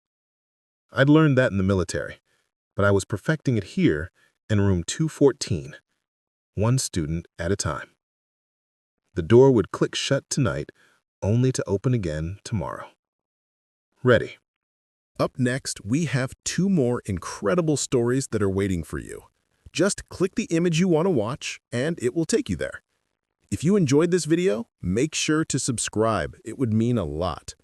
I'd learned that in the military, but I was perfecting it here in room 214, one student at a time. The door would click shut tonight, only to open again tomorrow. Ready. Up next, we have 2 more incredible stories that are waiting for you. Just click the image you want to watch, and it will take you there. If you enjoyed this video, make sure to subscribe. It would mean a lot.